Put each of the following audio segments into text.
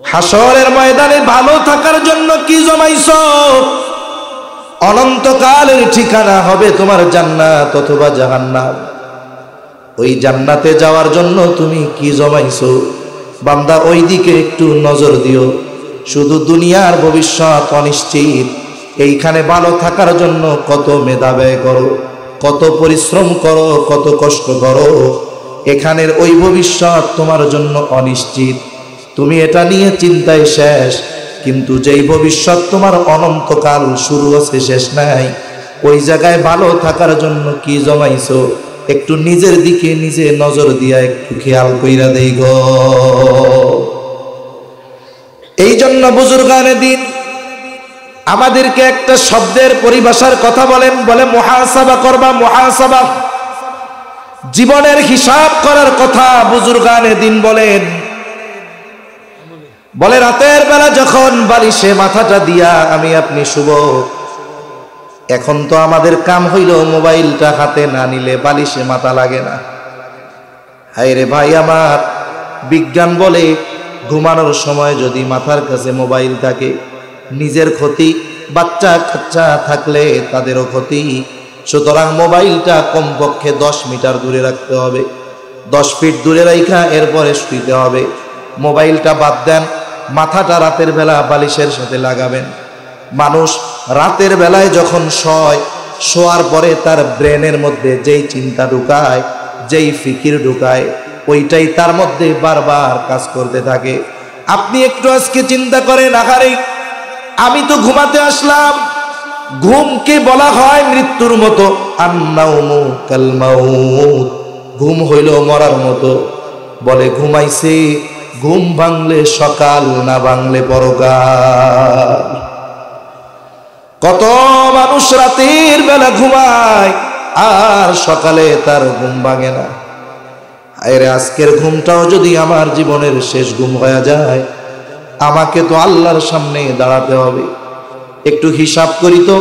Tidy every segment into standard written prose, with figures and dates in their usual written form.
হাসরের ময়দানে ভালো থাকার জন্য কি জমাইছো? অনন্তকালের ঠিকানা হবে তোমার জান্নাত অথবা জাহান্নাম। ওই জান্নাতে যাওয়ার জন্য তুমি কি জমাইছো? বান্দা ওই দিকে একটু নজর দিও। শুধু দুনিয়ার ভবিষ্যৎ অনিশ্চিত, এইখানে ভালো থাকার জন্য কত মেধা ব্যয় করো, কত পরিশ্রম করো, কত কষ্ট করো, এখানের ওই ভবিষ্যৎ তোমার জন্য অনিশ্চিত। তুমি এটা নিয়ে চিন্তায় শেষ, কিন্তু যেই ভবিষ্যৎ তোমার অনন্তকাল শুরু আছে শেষ নাই, ওই জায়গায় ভালো থাকার জন্য কি জমাইছো? একটু নিজের দিকে নিজে নজর দিয়া একটু খেয়াল কইরা দেই গো। এই জন্য বুজুর্গানে দিন আমাদেরকে একটা শব্দের পরিভাষার কথা বলেন, বলে মুহাসাবা করবা। মুহাসাবা, জীবনের হিসাব করার কথা বুজুর্গানে দিন বলেন। বলে রাতের বেলা যখন বালিশে মাথাটা দিয়া আমি আপনি শুব, এখন তো আমাদের কাম হইল মোবাইলটা হাতে না নিলে বালিশে মাথা লাগে না। হায় রে ভাই আমার, বিজ্ঞান বলে ঘুমানোর সময় যদি মাথার কাছে মোবাইল থাকে নিজের ক্ষতি, বাচ্চা কাচ্চা থাকলে তাদেরও ক্ষতি। সুতরাং মোবাইলটা কমপক্ষে 10 মিটার দূরে রাখতে হবে, 10 ফিট দূরে রাখা এরপরে শুইতে হবে। মোবাইলটা বাদ দেন, মাথাটা রাতের বেলা বালিশের সাথে লাগাবেন। মানুষ রাতের বেলায় যখন শোয়ার পরে তার ব্রেনের মধ্যে যেই চিন্তা ঢুকায়, যেই ফিকির ঢুকায়, ওইটাই তার মধ্যে বারবার কাজ করতে থাকে। আপনি একটু আজকে চিন্তা করেন, আহারে আমি তো ঘুমাতে আসলাম। ঘুমকে বলা হয় মৃত্যুর মতো, আন্নাউমু কাল মাউত, ঘুম হইল মরার মতো। বলে ঘুমাইছে, ঘুম ভাঙলে সকাল, না ভাঙলে পরকাল। কত মানুষ রাতের বেলা ঘুমায় আর সকালে তার ঘুম ভাঙে না। আরে আজকের ঘুমটাও যদি আমার জীবনের শেষ ঘুম হয়ে যায়, আমাকে তো আল্লাহর সামনে দাঁড়াতে হবে। একটু হিসাব করি তো,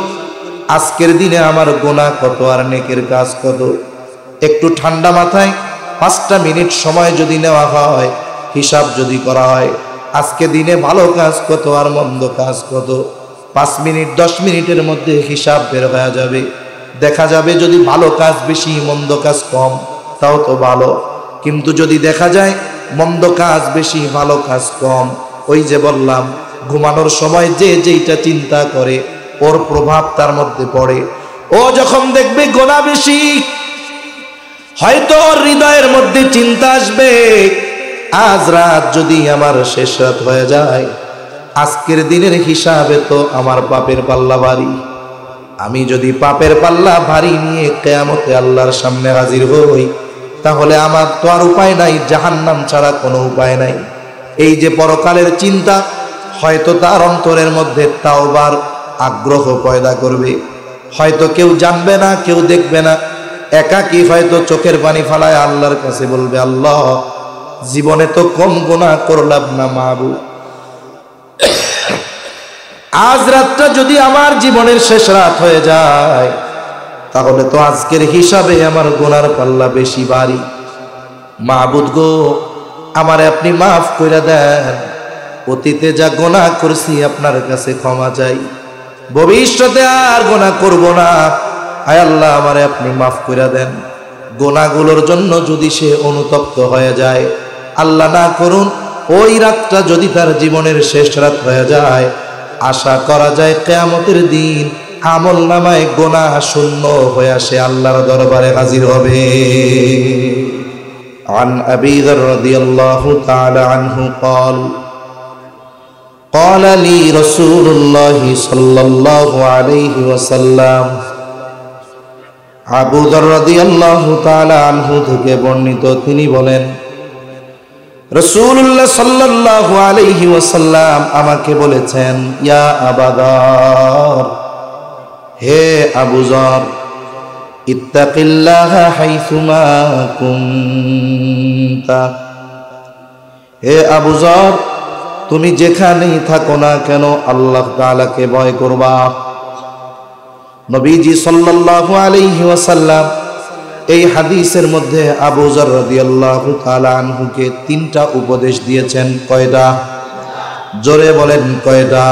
আজকের দিনে আমার গুনাহ কত আর নেকের কাজ কত। একটু ঠান্ডা মাথায় 5টা মিনিট সময় যদি নেওয়া হয়, হিসাব যদি করা হয়, আজকে দিনে ভালো কাজ কত আর মন্দ কাজ কত, 5 মিনিট 10 মিনিটের মধ্যে হিসাব বের হয়ে যাবে। দেখা যাবে যদি ভালো কাজ বেশি মন্দ কাজ কম, তাও তো ভালো। কিন্তু যদি দেখা যায় মন্দ কাজ বেশি ভালো কাজ কম, ওই যে বললাম ঘুমানোর সময় যে যেইটা চিন্তা করে ওর প্রভাব তার মধ্যে পড়ে। ও যখন দেখবে গুনাহ বেশি, হয়তো ওর হৃদয়ের মধ্যে চিন্তা আসবে, আজ রাত যদি আমার শেষ রাত হয়ে যায়, আজকের দিনের হিসাবে তো আমার পাপের পাল্লা ভারী। আমি যদি পাপের পাল্লা ভারী নিয়ে কিয়ামতে আল্লাহর সামনে হাজির হই, তাহলে আমার তো আর উপায় নাই, জাহান্নাম ছাড়া কোনো উপায় নাই। এই যে পরকালের চিন্তা হয়তো তার অন্তরের মধ্যে তাওবার আগ্রহ পয়দা করবে। হয়তো কেউ জানবে না, কেউ দেখবে না, একাকী হয়তো চোখের পানি ফালায় আল্লাহর কাছে বলবে, আল্লাহ জীবনে তো কম গুনাহ করলাম না মাবুদ, আজ রাতটা যদি আমার জীবনের শেষ রাত হয়ে যায়, তাহলে তো আজকের হিসাবে আমার গুনার পাল্লা বেশি ভারী। মাবুদ গো, আমারে আপনি মাফ করে দেন, অতীতে যা গুনাহ করছি আপনার কাছে ক্ষমা চাই, ভবিষ্যতে আর গুনাহ করব না। আয় আল্লাহ আমারে আপনি মাফ করে দেন। গুনাহগুলোর জন্য যদি সে অনুতপ্ত হয়ে যায়, আল্লাহ না করুন ওই রাতটা যদি তার জীবনের শেষ রাত হয়ে যায়, আশা করা যায় কিয়ামতের দিন আমল নামায় গুনাহ শূন্য হয়ে সে আল্লাহর দরবারে হাজির হবে। عن أبي ذر رضي الله تعالى عنه قال لي رسول الله صلى الله عليه وسلم, আবু যর রাদিয়াল্লাহু তাআলা আনহু থেকে বর্ণিত, তিনি বলেন রাসূলুল্লাহ সাল্লাল্লাহু আলাইহি ওয়াসাল্লাম আমাকে বলেছেন, ইয়া আবা যর, হে আবু যর, ইত্তাকিল্লাহা হাইসুমা কুনতা, হে আবু যর তুমি যেখানেই থাকো না কেন আল্লাহ তাআলাকে ভয় করবা। নবীজি সাল্লাল্লাহু আলাইহি ওয়াসাল্লাম এই হাদিসের মধ্যে আবু যর রাদিয়াল্লাহু তাআলা আনহুকে 3টা উপদেশ দিয়েছেন। কয়টা? জোরে বলেন কয়টা?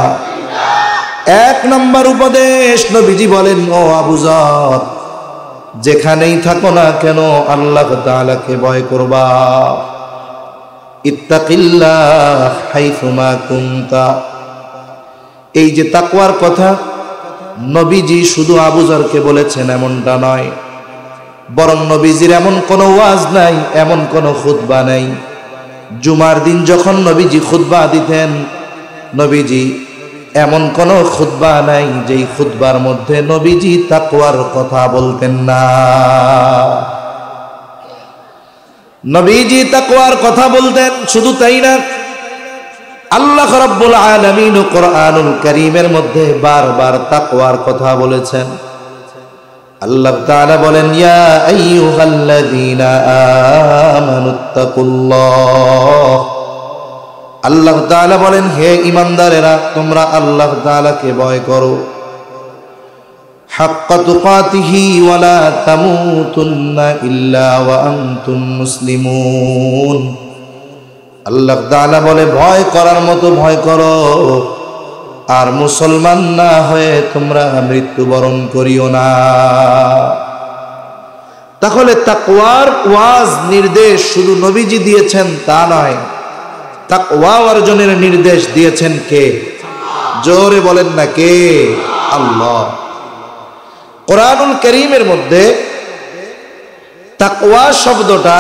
এক নম্বর উপদেশ নবীজি বলেন, ও আবু যর, যেখানেই থাকো না কেন আল্লাহ তাআলাকে ভয় করবা। ইত্তাকিল্লাহ হাইসুমা কুনতা। এই যে তাকওয়ার কথা নবীজি শুধু আবু যরকে বলেছেন এমনটা নয়, বরং নবীজির এমন কোনো ওয়াজ নাই, এমন কোনো খুতবা নাই। জুমার দিন যখন নবীজি খুতবা দিতেন, নবীজি এমন কোনো খুতবা নাই যেই খুতবার মধ্যে নবীজি তাকওয়ার কথা বলতেন না। নবীজি তাকওয়ার কথা বলতেন। শুধু তাই না, আল্লাহ রাব্বুল আলামিন কোরআনুল কারীমের মধ্যে বারবার তাকওয়ার কথা বলেছেন। আল্লাহ তাআলা বলেন, ইয়া আইয়ুহাল্লাযীনা আমানুত্তাকুল্লাহ। আল্লাহ তাআলা বলেন, হে ঈমানদারেরা, তোমরা আল্লাহ তাআলাকে ভয় করো। হাক্কা তুকাতিহি ওয়া লা তামুতুন্না ইল্লা ওয়া আনতুম মুসলিমুন। আল্লাহ তাআলা বলে, ভয় করার মতো ভয় করো, আর মুসলমান না হয়ে তোমরা মৃত্যুবরণ করিও না। তাহলে তাকওয়ার ওয়াজ নির্দেশ শুধু নবীজি দিয়েছেন তা নয়, তাকওয়া অর্জনের নির্দেশ দিয়েছেন কে? জোরে বলেন না, কে? আল্লাহ। কোরআনুল কারীমের মধ্যে তাকওয়া শব্দটা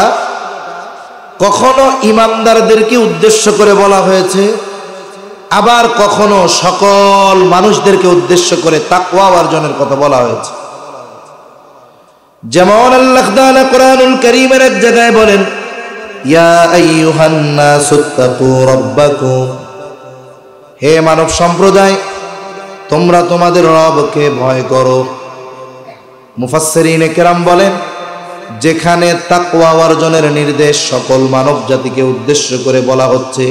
কখনো ঈমানদারদেরকে উদ্দেশ্য করে বলা হয়েছে, আবার কখনো সকল মানুষদেরকে উদ্দেশ্য করে তাকওয়া অর্জনের কথা বলা হয়েছে। যেমন আল্লাহ তাআলা কোরআনুল কারীমের এক জায়গায় বলেন, ইয়া আইয়ুহান নাসুত্তাকু রাব্বাকুম। হে মানব সম্প্রদায়, তোমরা তোমাদের রবকে ভয় করো। মুফাসসিরিনে কেরাম বলেন, যেখানে তাকওয়া অর্জনের নির্দেশ সকল মানব জাতিকে উদ্দেশ্য করে বলা হচ্ছে,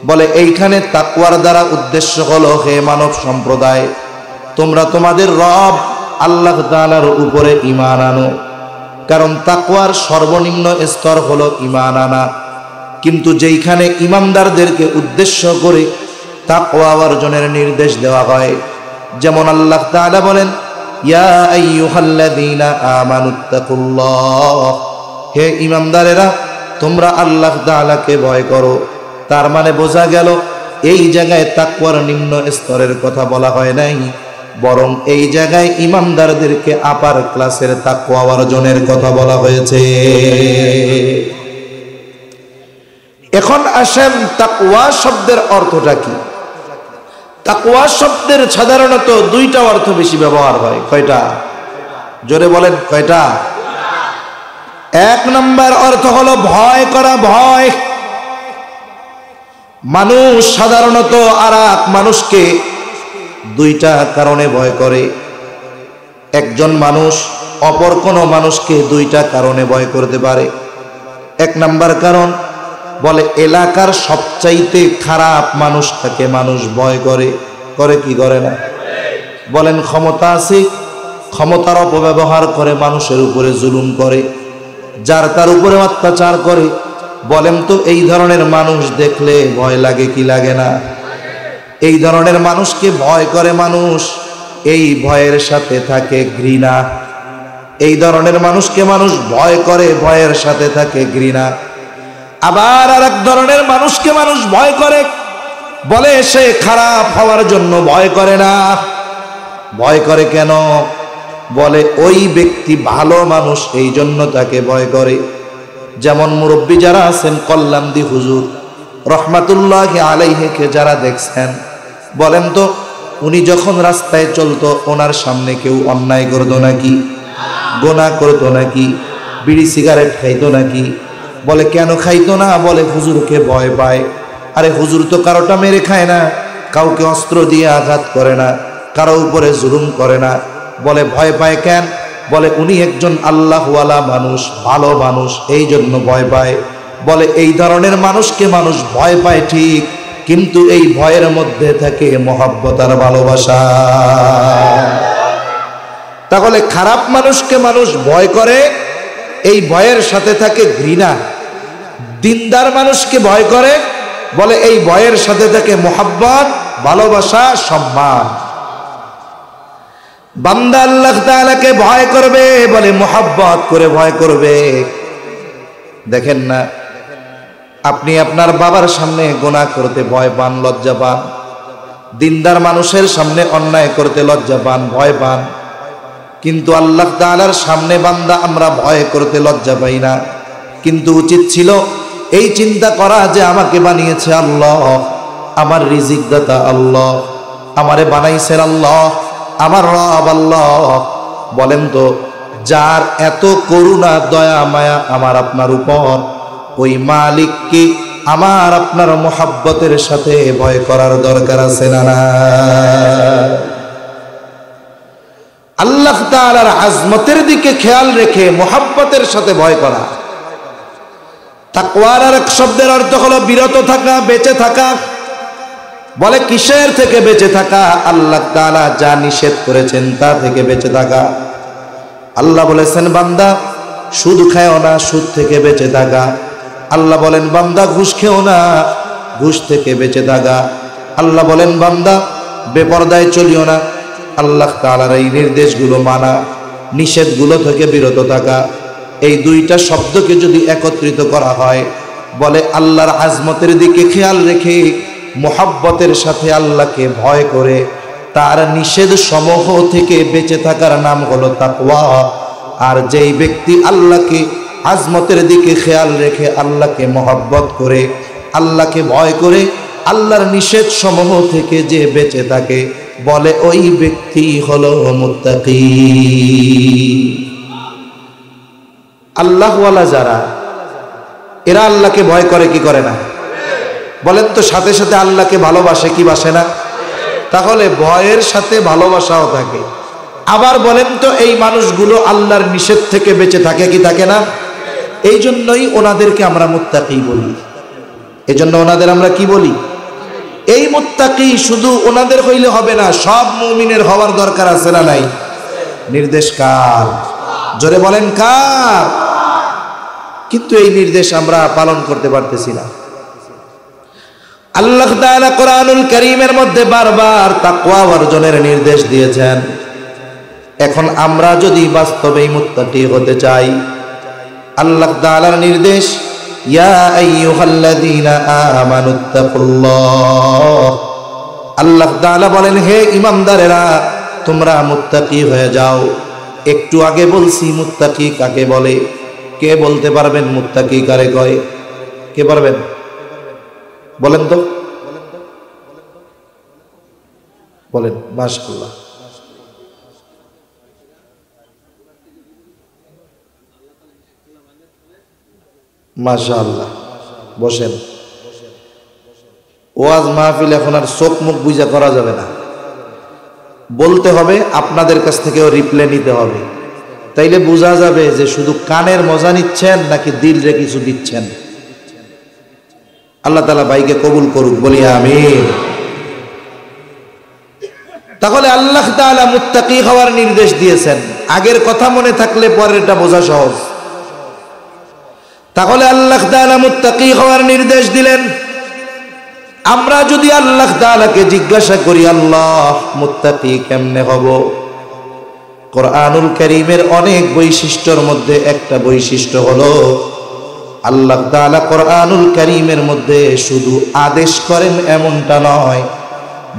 বলে এইখানে তাকওয়ার দ্বারা উদ্দেশ্য হলো, হে মানব সম্প্রদায়, তোমরা তোমাদের রব আল্লাহ তাআলার উপরে ঈমান আনো। কারণ তাকওয়ার সর্বনিম্ন স্তর হলো ঈমান আনা। কিন্তু যেইখানে ঈমানদারদেরকে উদ্দেশ্য করে তাকওয়া অর্জনের নির্দেশ দেওয়া হয়, যেমন আল্লাহ তাআলা বলেন, ইয়া আইয়ুহাল্লাযীনা আমানুত্তাকুল্লাহ। হে ঈমানদারেরা, তোমরা আল্লাহ তাআলাকে ভয় করো। তার মানে বোঝা গেল, এই জায়গায় তাকওয়ার নিম্ন স্তরের কথা বলা হয় নাই, বরং এই জায়গায় ঈমানদারদেরকে আপার ক্লাসের তাকওয়া অর্জনের কথা বলা হয়েছে। এখন আসেন, তাকওয়া শব্দের অর্থটা কি? তাকওয়া শব্দের সাধারণত দুইটা অর্থ বেশি ব্যবহার হয়। কয়টা? জোরে বলেন, কয়টা? এক নম্বর অর্থ হলো ভয় করা, ভয়। মানুষ সাধারণত আর এক মানুষকে দুইটা কারণে ভয় করে। একজন মানুষ অপর কোনো মানুষকে দুইটা কারণে ভয় করতে পারে। এক নাম্বার কারণ, বলে এলাকার সবচাইতে খারাপ মানুষটাকে মানুষ ভয় করে। করে কি করে না? বলেন ক্ষমতা আছে, ক্ষমতার অপব্যবহার করে মানুষের উপরে জুলুম করে, যার তার উপরে অত্যাচার করে। বলেন তো, এই ধরনের মানুষ দেখলে ভয় লাগে কি লাগে না? এই ধরনের মানুষকে ভয় করে মানুষ, এই ভয়ের সাথে থাকে ঘৃণা। এই ধরনের মানুষকে মানুষ ভয় করে, ভয়ের সাথে থাকে ঘৃণা। আবার আর এক ধরনের মানুষকে মানুষ ভয় করে, বলে সে খারাপ হওয়ার জন্য ভয় করে না। ভয় করে কেন? বলে ওই ব্যক্তি ভালো মানুষ, এই জন্য তাকে ভয় করে। যেমন মুরব্বী যারা আছেন, কল্যাণদী হুজুর রহমাতুল্লাহি আলাইহিকে যারা দেখছেন, বলেন তো উনি যখন রাস্তায় চলতো, ওনার সামনে কেউ অন্যায় করতো নাকি? গোনা করতো নাকি? বিড়ি সিগারেট খাইতো নাকি? বলে কেন খাইতো না? বলে হুজুরকে ভয় পায়। আরে হুজুর তো কারোটা মেরে খায় না, কাউকে অস্ত্র দিয়ে আঘাত করে না, কারো উপরে জুলুম করে না। বলে ভয় পায় কেন? বলে উনি একজন আল্লাহওয়ালা মানুষ, ভালো মানুষ, এই জন্য ভয় পায়। বলে এই ধরনের মানুষকে মানুষ ভয় পায় ঠিক, কিন্তু এই ভয়ের মধ্যে থাকে মহব্বত আর ভালোবাসা। তাহলে খারাপ মানুষকে মানুষ ভয় করে, এই ভয়ের সাথে থাকে ঘৃণা। দিনদার মানুষকে ভয় করে, বলে এই ভয়ের সাথে থাকে মোহাব্বত, ভালোবাসা, সম্মান। বান্দা আল্লাহ তাআলাকে ভয় করবে, বলে মোহাব্বত করে ভয় করবে। দেখেন না, আপনি আপনার বাবার সামনে গুনাহ করতে ভয় পান, লজ্জা পান, দিনদার মানুষের সামনে অন্যায় করতে লজ্জা পান, ভয় পান, কিন্তু আল্লাহ তাআলার সামনে বান্দা আমরা ভয় করতে লজ্জা পাই না। কিন্তু উচিত ছিল এই চিন্তা করা যে আমাকে বানিয়েছে আল্লাহ, আমার রিজিক দাতা আল্লাহ, আমারে বানাইছেন আল্লাহ, আমার রব আল্লাহ। বলেন তো, যার এত করুণা দয়া মায়া আমার আপনার উপর, ওই মালিককে আমার আপনার মোহাব্বতের সাথে ভয় করার দরকার আছে না? আল্লাহ তাআলার আজমতের দিকে খেয়াল রেখে মোহাব্বতের সাথে ভয় করা। তাকওয়ার আরেক শব্দের অর্থ হলো বিরত থাকা, বেঁচে থাকা। বলে কিসের থেকে বেঁচে থাকা? আল্লাহ তাআলা যা নিষেধ করেছেন তা থেকে বেঁচে থাকা। আল্লাহ বলেছেন বান্দা সুদ খায়ও না, সুদ থেকে বেঁচে থাকা। আল্লাহ বলেন বান্দা ঘুষ খেও না, ঘুষ থেকে বেঁচে থাকা। আল্লাহ বলেন বান্দা বেপরদায় চলিও না। আল্লাহ তাআলার এই নির্দেশগুলো মানা, নিষেধগুলো থেকে বিরত থাকা। এই দুইটা শব্দকে যদি একত্রিত করা হয়, বলে আল্লাহর আজমতের দিকে খেয়াল রেখে মোহাব্বতের সাথে আল্লাহকে ভয় করে তার নিষেধ সমূহ থেকে বেঁচে থাকার নাম হলো তাকওয়া। আর যেই ব্যক্তি আল্লাহকে আজমতের দিকে খেয়াল রেখে আল্লাহকে মোহাব্বত করে, আল্লাহকে ভয় করে, আল্লাহর নিষেধ সমূহ থেকে যে বেঁচে থাকে, বলে ওই ব্যক্তি হলো মুত্তাকি। আল্লাহওয়ালা যারা, এরা আল্লাহকে ভয় করে কি করে না? বলেন তো, সাথে সাথে আল্লাহকে ভালোবাসে কি বাসে না? তাহলে ভয়ের সাথে ভালোবাসাও থাকে। আবার বলেন তো, এই মানুষগুলো আল্লাহর নিষেধ থেকে বেঁচে থাকে কি থাকে না? এই জন্যই ওনাদেরকে আমরা মুত্তাকি বলি। এই জন্য ওনাদের আমরা কি বলি? এই মুত্তাকি শুধু ওনাদের হইলে হবে না, সব মুমিনের হওয়ার দরকার আছে না নাই? নির্দেশ কার? জোরে বলেন কার? কিন্তু এই নির্দেশ আমরা পালন করতে পারতেছি না। আল্লাহ তাআলা কোরআনুল কারীমের মধ্যে বারবার তাকওয়া অর্জনের নির্দেশ দিয়েছেন। এখন আমরা যদি বাস্তবেই মুত্তাকি হতে চাই, আল্লাহ তাআলার নির্দেশ, ইয়া আইয়ুহাল্লাযীনা আমানুত্তাকুল্লাহ। আল্লাহ তাআলা বলেন, হে ঈমানদারেরা, তোমরা মুত্তাকি হয়ে যাও। একটু আগে বলছি মুত্তাকি কাকে বলে। কে বলতে পারবেন মুত্তাকি কারে কয়? কে পারবেন? বলেন তো, বলেন। মাশাআল্লাহ। মাশাআল্লাহ। বসেন। ওয়াজ মাহফিল এখন আর চোখ মুখ বুঝা করা যাবে না, বলতে হবে, আপনাদের কাছ থেকেও রিপ্লে নিতে হবে। তাইলে বোঝা যাবে যে শুধু কানের মজা নিচ্ছেন নাকি দিল রে কিছু দিচ্ছেন। আল্লাহ তাআলা ভাইকে কবুল করুক, বলি আমিন। তাহলে আল্লাহ তাআলা মুত্তাকি হওয়ার নির্দেশ দিয়েছেন। আগের কথা মনে থাকলে পরেরটা বোঝা সহজ। তাহলে আল্লাহ তাআলা মুত্তাকি হওয়ার নির্দেশ দিলেন। আমরা যদি আল্লাহ তাআলাকে জিজ্ঞাসা করি, আল্লাহ মুত্তাকি কেমনে হব? কোরআনুল কারীমের অনেক বৈশিষ্ট্যের মধ্যে একটা বৈশিষ্ট্য হলো, আল্লাহ তাআলা কোরআনুল কারীমের মধ্যে শুধু আদেশ করেন এমনটা নয়,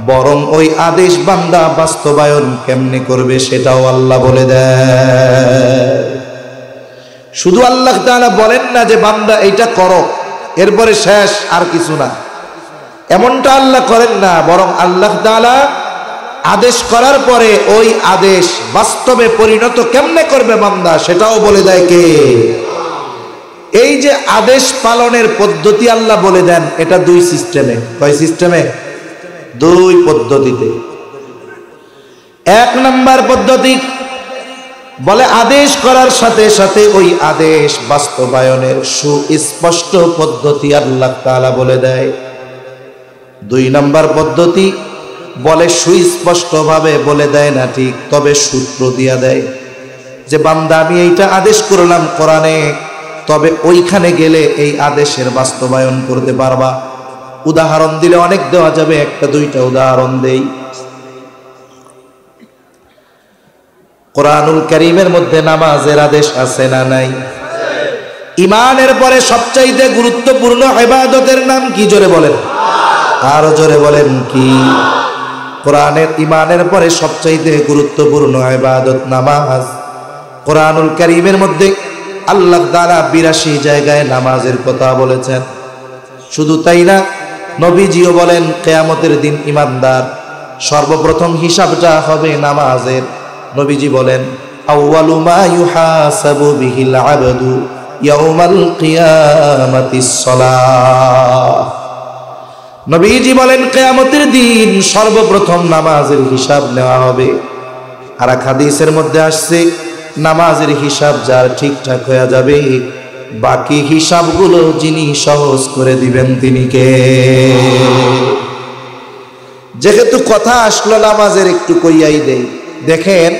বরং ওই আদেশ বান্দা বাস্তবায়ন কেমনে করবে সেটাও আল্লাহ বলে দেয়। শুধু আল্লাহ তাআলা বলেন না যে বান্দা এইটা করো, এরপরে শেষ, আর কিছু না, এমনটা আল্লাহ করেন না। বরং আল্লাহ তাআলা আদেশ করার পরে ওই আদেশ বাস্তবে পরিণত কেমনে করবে বান্দা সেটাও বলে দেয় কে? এই যে আদেশ পালনের পদ্ধতি আল্লাহ বলে দেন, এটা দুই সিস্টেমে। কয় সিস্টেমে? দুই পদ্ধতিতে। এক নাম্বার পদ্ধতি, বলে আদেশ করার সাথে সাথে ওই আদেশ বাস্তবায়নের সুস্পষ্ট পদ্ধতি আল্লাহ তাআলা বলে দেয়। দুই নাম্বার পদ্ধতি, বলে সুস্পষ্টভাবে বলে দেয় না ঠিক, তবে সূত্র দিয়া দেয় যে বান্দা আমি এইটা আদেশ করলাম কোরআনে, তবে ওইখানে গেলে এই আদেশের বাস্তবায়ন করতে পারবা। উদাহরণ দিলে অনেক দেওয়া যাবে, একটা দুইটা উদাহরণ দেই। কোরআনুল কারীমের মধ্যে নামাজের আদেশ আছে না নাই? ঈমানের পরে সবচাইতে গুরুত্বপূর্ণ ইবাদতের নাম কি? জোরে বলেন, আরো জোরে বলেন কি? কোরআনের ঈমানের পরে সবচাইতে গুরুত্বপূর্ণ ইবাদত নামাজ। কোরআনুল কারীমের মধ্যে আল্লাহ তাআলা ৮২ জায়গায় নামাজের কথা বলেছেন। শুধু তাই না, নবীজিও বলেন কিয়ামতের দিন ঈমানদার সর্বপ্রথম হিসাবটা হবে নামাজের। নবীজি বলেন আউয়ালু মা ইউহাসাবু বিহিল আবদু ইয়াউমাল কিয়ামাতিস সালাহ। নবীজি বলেন কিয়ামতের দিন সর্বপ্রথম নামাজের হিসাব নেওয়া হবে। আর এক হাদিসের মধ্যে আসছে নামাজের হিসাব যার ঠিকঠাক হয়ে যাবে, বাকি হিসাবগুলো যিনি সহজ করে দিবেন তিনি কে? যেহেতু কথা আসলো নামাজের, একটু কইয়াই দেই। দেখেন,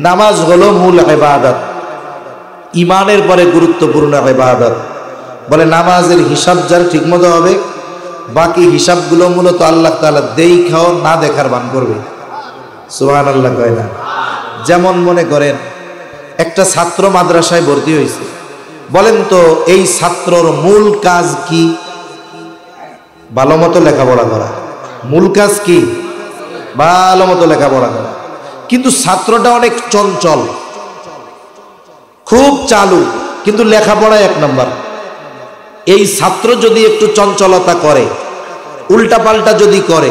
নামাজ হলো মূল ইবাদত, ঈমানের পরে গুরুত্বপূর্ণ ইবাদত। বলে নামাজের হিসাব যার ঠিকমতো হবে, বাকি হিসাবগুলো মূলত আল্লাহ তাআলা দেখাও না দেখার ভান করবে। সুবহানাল্লাহ কয় না? যেমন মনে করেন একটা ছাত্র মাদ্রাসায় ভর্তি হয়েছে, বলেন তো এই ছাত্রর মূল কাজ কি? ভালো মতো লেখাপড়া করা। মূল কাজ কি? ভালো মতো লেখাপড়া করা। কিন্তু ছাত্রটা অনেক চঞ্চল, খুব চালু, কিন্তু লেখাপড়ায় ১ নম্বর। এই ছাত্র যদি একটু চঞ্চলতা করে, উল্টাপাল্টা যদি করে,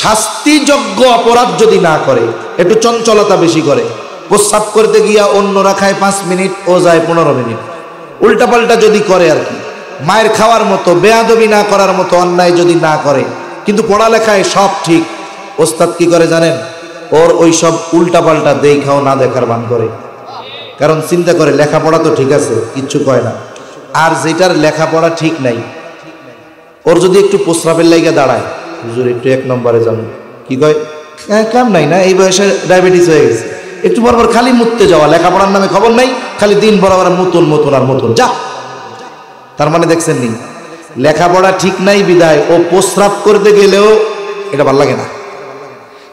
শাস্তিযোগ্য অপরাধ যদি না করে, একটু চঞ্চলতা বেশি করে, প্রস্রাব করতে গিয়া অন্যরা খায় ৫ মিনিট, ও যায় ১৫ মিনিট, উল্টাপাল্টা যদি করে আর কি, মায়ের খাওয়ার মতো, বেয়াদবি না করার মতো অন্যায় যদি না করে, কিন্তু পড়ালেখায় সব ঠিক, ওস্তাদ কি করে জানেন? ওর ওই সব উল্টাপাল্টা দেখাও না দেখার ভান করে। কারণ চিন্তা করে লেখাপড়া তো ঠিক আছে, কিচ্ছু কয় না। আর যেটার লেখাপড়া ঠিক নাই, ওর যদি একটু প্রস্রাবের লাইগা দাঁড়ায়, হুজুর একটু ১ নম্বরে যান, কি কয়? কাম নাই না, এই বয়সে ডায়াবেটিস হয়ে গেছে, একটু বরাবর খালি মুততে যাওয়া, লেখাপড়ার নামে খবর নাই, খালি দিন বরাবর মতন মতন আর মতন, যা। তার মানে দেখছেন নি, লেখাপড়া ঠিক নাই বিদায় ও প্রস্রাব করতে গেলেও এটা ভাল লাগে না।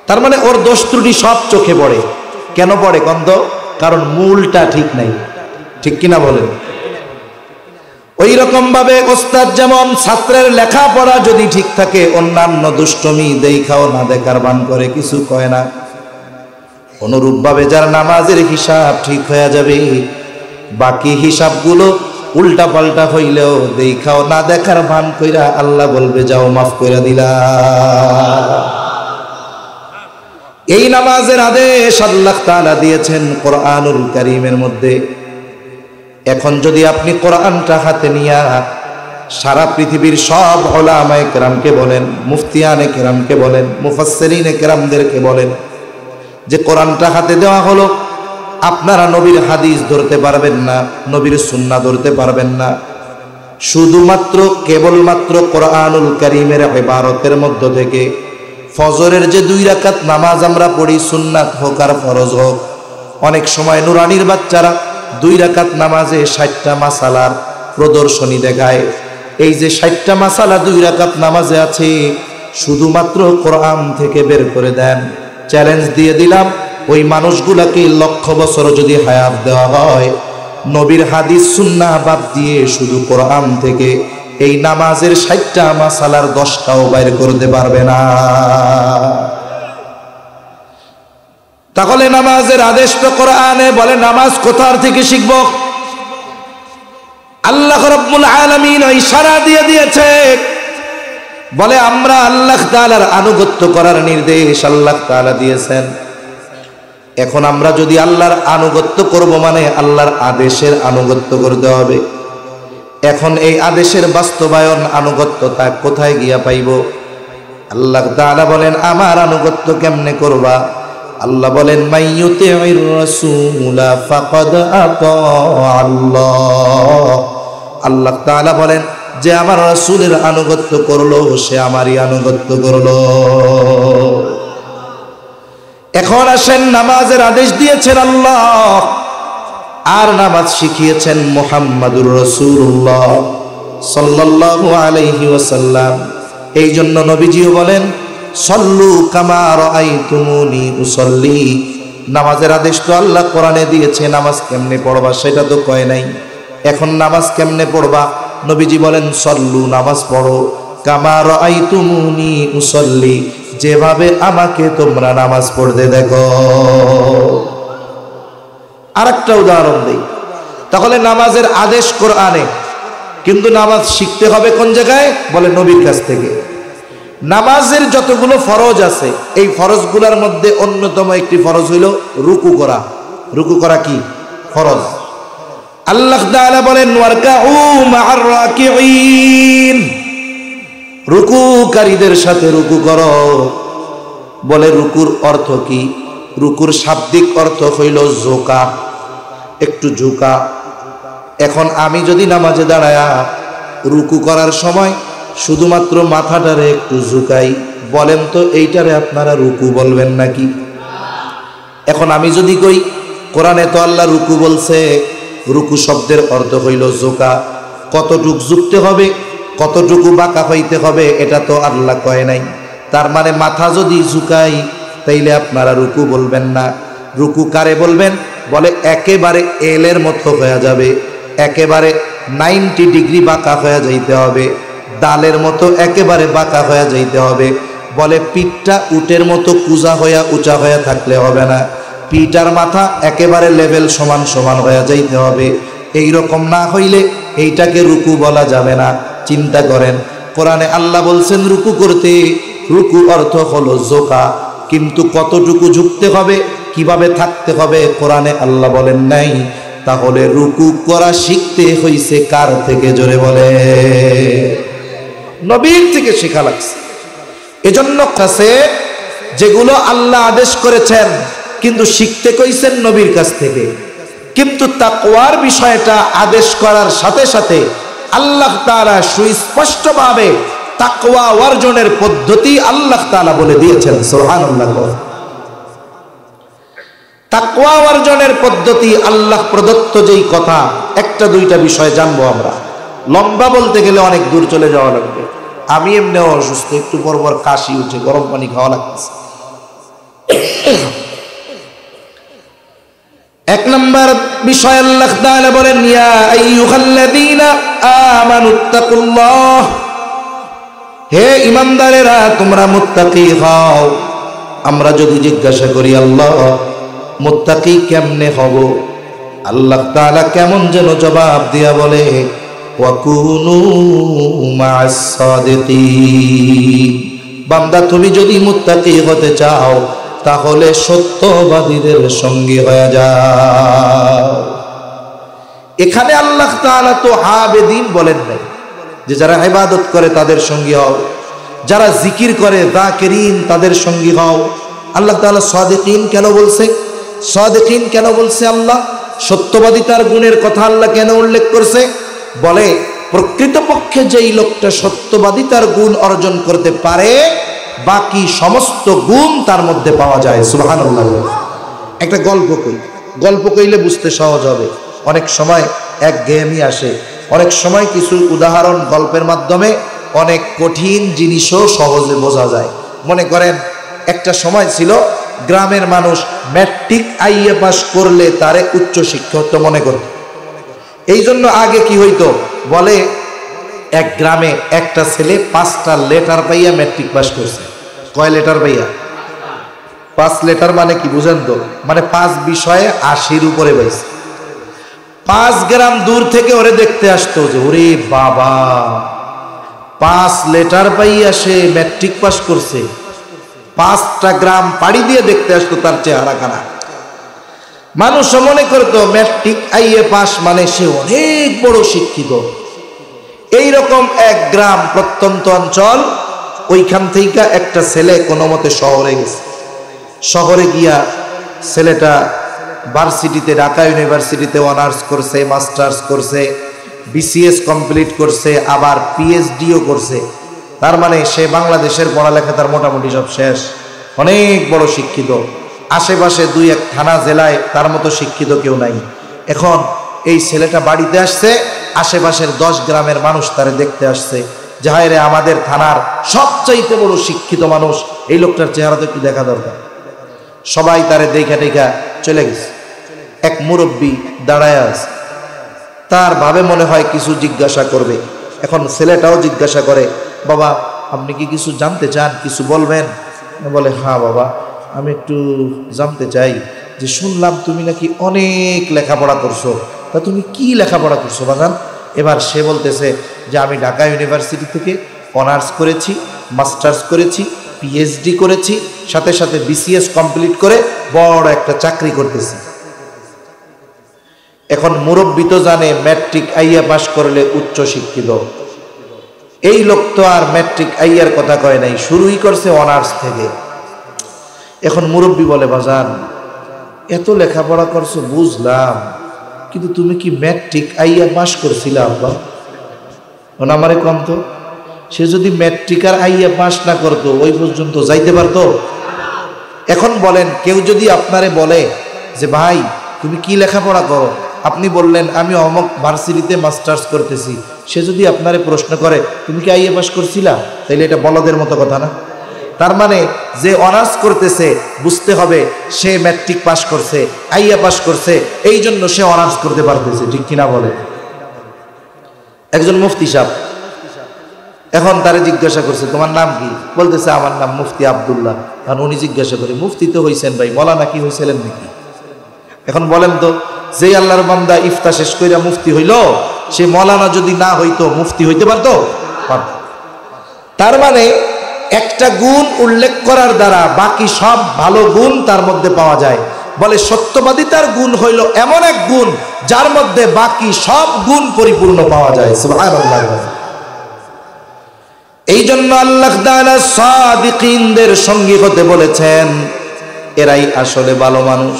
তার মানে ওর দোষ ত্রুটি সব চোখে পড়ে। কেন পড়ে কন্ত? কারণ মূলটা ঠিক নাই। ঠিক কিনা বলেন? ওই রকম ভাবে ওস্তাদ যেমন ছাত্রের লেখাপড়া যদি ঠিক থাকে, অন্যান্য দুষ্টমি দেখাও না দেখার ভান করে, কিছু কয় না, অনুরূপ ভাবে যার নামাজের হিসাব ঠিক হয়ে যাবে, বাকি হিসাবগুলো উল্টা পাল্টা হইলেও দেখাও না দেখার ভান কইরা আল্লাহ বলবে যাও মাফ কইরা দিলা। এই নামাজের আদেশ আল্লাহ তাআলা দিয়েছেন কোরআনুল কারীমের মধ্যে। এখন যদি আপনি কোরআনটা হাতে নিয়া সারা পৃথিবীর সব উলামায়ে কেরামকে বলেন, মুফতিয়ানে কেরামকে বলেন, মুফাসসিরিনে কেরামদেরকে বলেন যে কোরআনটা হাতে দেওয়া হলো, আপনারা নবীর হাদিস ধরতে পারবেন না, নবীর সুন্নাহ ধরতে পারবেন না, শুধুমাত্র কেবলমাত্র কোরআনুল কারীমের ইবারতের মধ্য থেকে ফজরের যে 2 রাকাত নামাজ আমরা পড়ি, সুন্নাত হোক আর ফরজ হোক, অনেক সময় নুরানির বাচ্চারা 2 রাকাত নামাজে 60টা মাসালার প্রদর্শনী দেখায়। এই যে 60টা মাসালা 2 রাকাত নামাজে আছে, শুধুমাত্র কোরআন থেকে বের করে দেন। চ্যালেঞ্জ দিয়ে দিলাম, ওই মানুষগুলাকে 1,00,000 বছর যদি হায়াত দেওয়া হয়, নবীর হাদিস সুন্নাহ বাদ দিয়ে শুধু কোরআন থেকে এই নামাজের 60টা মাসালার 10টাও বাইর করতে পারবে না। তাহলে নামাজের আদেশ তো কোরআনে, বলে নামাজ কোথার থেকে শিখব? আল্লাহ রাব্বুল আলামিন ইশারা দিয়ে দিয়েছে, বলে আমরা আল্লাহ তাআলার আনুগত্য করার নির্দেশ আল্লাহ তাআলা দিয়েছেন। এখন আমরা যদি আল্লাহর আনুগত্য করব, মানে আল্লাহর আদেশের আনুগত্য করতে হবে। এখন এই আদেশের বাস্তবায়ন, আনুগত্যতা কোথায় গিয়া পাইব? আল্লাহ তাআলা বলেন আমার আনুগত্য কেমনে করবা? আল্লাহ বলেন মাইয়ুতির রাসূলা ফাকাদ আতা আল্লাহ। আল্লাহ তাআলা বলেন যে আমার রাসূলের আনুগত্য করলো, সে আমারই আনুগত্য করলো। এখন আসেন, নামাজের আদেশ দিয়েছেন আল্লাহ, আর নামাজ শিখিয়েছেন মুহাম্মাদুর রাসূলুল্লাহ সাল্লাল্লাহু আলাইহি ওয়াসাল্লাম। এই জন্য নবীজিও বলেন সল্লু কামা রাআইতুমুনি উসাল্লি। নামাজের আদেশ তো আল্লাহ কোরআনে দিয়েছে, নামাজ কেমনে পড়বা সেটা তো কয় নাই। এখন নামাজ কেমনে পড়বা? নবীজি বলেন সল্লু, নামাজ পড়ো, কামা রাআইতুমুনি উসাল্লি, যেভাবে আমাকে তোমরা নামাজ পড়তে দেখো। আরেকটা উদাহরণ দেই। তাহলে নামাজের আদেশ কোরআনে, কিন্তু নামাজ শিখতে হবে কোন জায়গায়? বলে নবীর কাছ থেকে। নামাজের যতগুলো ফরজ আছে, এই ফরজগুলোর মধ্যে অন্যতম একটি ফরজ হইল রুকু করা। রুকু করা কি ফরজ? আল্লাহ তাআলা বলেন ওয়ারকাউ মা'আর রাকিঈন, রুকুকারীদের সাথে রুকু করো। বলে রুকুর অর্থ কি? রুকুর শাব্দিক অর্থ হইল ঝোঁকা, একটু ঝুঁকা। এখন আমি যদি নামাজে দাঁড়ায়া রুকু করার সময় শুধুমাত্র মাথাটারে একটু ঝুঁকাই, বলেন তো এইটারে আপনারা রুকু বলবেন নাকি? এখন আমি যদি কই কোরআনে তো আল্লাহ রুকু বলছে, রুকু শব্দের অর্থ হইল ঝোঁকা, কতটুক ঝুঁকতে হবে, কতটুকু বাঁকা হইতে হবে এটা তো আল্লাহ কয় নাই। তার মানে মাথা যদি ঝুঁকাই তাইলে আপনারা রুকু বলবেন না। রুকু কারে বলবেন? বলে একেবারে এলের মতো হয়ে যাবে, একেবারে 90 ডিগ্রি বাঁকা হয়ে যাইতে হবে, ডালের মতো একেবারে বাঁকা হয়ে যাইতে হবে। বলে পিঠটা উটের মতো কুজা হইয়া উঁচা হইয়া থাকলে হবে না, পিঠ আর মাথা একেবারে লেভেল সমান সমান হয়ে যাইতে হবে। এই রকম না হইলে এইটাকে রুকু বলা যাবে না। চিন্তা করেন, কোরআনে আল্লাহ বলছেন রুকু করতে, রুকু অর্থ হলো ঝোঁকা, কিন্তু কতটুকু ঝুঁকতে হবে, কিভাবে থাকতে হবে কোরআনে আল্লাহ বলেন নাই। তাহলে রুকু করা শিখতে হইছে কার থেকে? জোরে বলে নবীর থেকে শেখা লাগছে। এজন্য কাছে যেগুলো আল্লাহ আদেশ করেছেন কিন্তু শিখতে কইছেন নবীর কাছ থেকে, কিন্তু তাকওয়ার বিষয়টা আদেশ করার সাথে সাথে আল্লাহ তাআলা সুস্পষ্টভাবে তাকওয়া অর্জনের পদ্ধতি আল্লাহ তাআলা বলে দিয়েছেন। সুবহানাল্লাহ। তাকওয়া অর্জনের পদ্ধতি আল্লাহ প্রদত্ত যেই কথা, একটা দুইটা বিষয় জানবো আমরা। লম্বা বলতে গেলে অনেক দূর চলে যাওয়া লাগবে। আমি এমনিও অসুস্থ, একটু পর পর কাশি উঠে, গরম পানি খাওয়া লাগতেছে। এক নম্বর বিষয় আল্লাহ তাআলা বলেন ইয়া আইয়ুহাল্লাযীনা আমানুত্তাকুল্লাহ, হে ঈমানদারেরা তোমরা মুত্তাকি হও। আমরা যদি জিজ্ঞাসা করি আল্লাহ মুত্তাকি কেমনে হব, আল্লাহ তাআলা কেমন যেন জবাব দিয়া বলে ওয়াকুনু মা'আস সাদিকিন, বান্দা তুমি যদি মুত্তাকি হতে চাও তাহলে সত্যবাদীদের সঙ্গী হয়ে যাও। এখানে আল্লাহ তাআলা তো আবেদিন বলেন নাই যে যারা ইবাদত করে তাদের সঙ্গী হও, যারা জিকির করে যাকিরিন তাদের সঙ্গী হও। আল্লাহ তাআলা সাদিকিন কেন বলছে? সাদিকিন কেন বলছে? আল্লাহ সত্যবাদিতার গুণের কথা আল্লাহ কেন উল্লেখ করছে? বলে প্রকৃতপক্ষে যেই লোকটা সত্যবাদিতার গুণ অর্জন করতে পারে বাকি সমস্ত গুণ তার মধ্যে পাওয়া যায়। সুবহানাল্লাহ। একটা গল্প কইলে বুঝতে সহজ হবে। অনেক সময় একঘেয়েমি আসে, অনেক সময় কিছু উদাহরণ গল্পের মাধ্যমে অনেক কঠিন জিনিসও সহজে বোঝা যায়। মনে করেন একটা সময় ছিল গ্রামের মানুষ ম্যাট্রিক আইএ পাস করলে তারে উচ্চ শিক্ষা হতো মনে করত। এই জন্য আগে কি হইতো? বলে এক গ্রামে একটা ছেলে 5টা লেটার পাইয়া ম্যাট্রিক পাস করছে। কয় লেটার পাইয়া? 5 লেটার মানে কি বুঝেন তো? মানে 5 বিষয়ে 80-র উপরে পাইছে। 5 গ্রাম দূর থেকে ওরে দেখতে আসতো যে ওরে বাবা 5 লেটার পাইয়া সে ম্যাট্রিক পাস করছে। 5টা গ্রাম পাড়ি দিয়ে দেখতে আসতো তার চেহারা খানা। মানুষ মনে করতো ম্যাট্রিক আইএ পাস মানে সে অনেক বড় শিক্ষিত। এইরকম এক গ্রাম প্রত্যন্ত অঞ্চল, ওইখান থেকে একটা ছেলে কোনো মতে শহরে গেছে। শহরে গিয়া ছেলেটা ভার্সিটিতে, ঢাকা ইউনিভার্সিটিতে অনার্স করছে, মাস্টার্স করছে, বিসিএস কমপ্লিট করছে, আবার পিএইচডিও করছে। তার মানে সে বাংলাদেশের পড়ালেখা তার মোটামুটি সব শেষ, অনেক বড় শিক্ষিত। আশেপাশে 2-1 থানা জেলায় তার মতো শিক্ষিত কেউ নাই। এখন এই ছেলেটা বাড়িতে আসছে, আশেপাশের 10 গ্রামের মানুষ তারে দেখতে আসছে, যে হায় রে আমাদের থানার সবচাইতে বড় শিক্ষিত মানুষ, এই লোকটার চেহারা তো একটু দেখা দরকার। সবাই তারে দেখা টেকা চলে গেছে। এক মুরব্বী দাঁড়ায় আছে, তার ভাবে মনে হয় কিছু জিজ্ঞাসা করবে। এখন ছেলেটাও জিজ্ঞাসা করে, বাবা আপনি কি কিছু জানতে চান, কিছু বলবেন? বলে, হ্যাঁ বাবা, আমি একটু জানতে চাই যে শুনলাম তুমি নাকি অনেক লেখাপড়া করছো, তা তুমি কি লেখাপড়া করছো বাজান? এবার সে বলতেছে যে আমি ঢাকা ইউনিভার্সিটি থেকে অনার্স করেছি, মাস্টার্স করেছি, পিএইচডি করেছি, সাথে সাথে বিসিএস কমপ্লিট করে বড় একটা চাকরি করতেছি। এখন মুরব্বী তো জানে ম্যাট্রিক আইয়া পাস করলে উচ্চ শিক্ষিত, এই লোক তো আর ম্যাট্রিক আইয়ার কথা কয় নাই, শুরুই করছে অনার্স থেকে। এখন মুরব্বী বলে, বাজান এত লেখাপড়া করছো বুঝলাম, কিন্তু তুমি কি ম্যাট্রিক আইয়া পাস করছিলে আব্বা? আমারে কম তো, সে যদি ম্যাট্রিক আর আইয়া পাস না করতো ওই পর্যন্ত যাইতে পারতো? এখন বলেন, কেউ যদি আপনারে বলে যে ভাই তুমি কি লেখাপড়া করো, আপনি বললেন আমি অমুক ভার্সিটিতে মাস্টার্স করতেছি, সে যদি আপনারে প্রশ্ন করে তুমি কি আইএ পাস করছিলা, তাইলে এটা বলদের মতো কথা না? তার মানে যে অনার্স করতেছে বুঝতে হবে সে ম্যাট্রিক পাস করছে, আইএ পাস করছে, এই জন্য সে অনার্স করতে পারতেছে, ঠিক কিনা বলে? একজন মুফতি সাহেব এখন তারে জিজ্ঞাসা করছে তোমার নাম কি? বলতেছে আমার নাম মুফতি আব্দুল্লাহ। কারণ উনি জিজ্ঞাসা করে, মুফতি তো হইছেন ভাই, মৌলানা কি হইছিলেন নাকি? এখন বলেন তো, যে আল্লাহর বান্দা ইফতার শেষ কইরা মুফতি হইল, সে মৌলানা যদি না হইতো মুফতি হইতে পারতো? তার মানে একটা গুণ উল্লেখ করার দ্বারা বাকি সব ভালো গুণ তার মধ্যে পাওয়া যায়। বলে সত্যবাদিতার গুণ হইল এমন এক গুণ যার মধ্যে বাকি সব গুণ পরিপূর্ণ পাওয়া যায়। সুবহানাল্লাহ। এই জন্য আল্লাহ তাআলা সাদিকিনদের সঙ্গী হতে বলেছেন, এরাই আসলে ভালো মানুষ।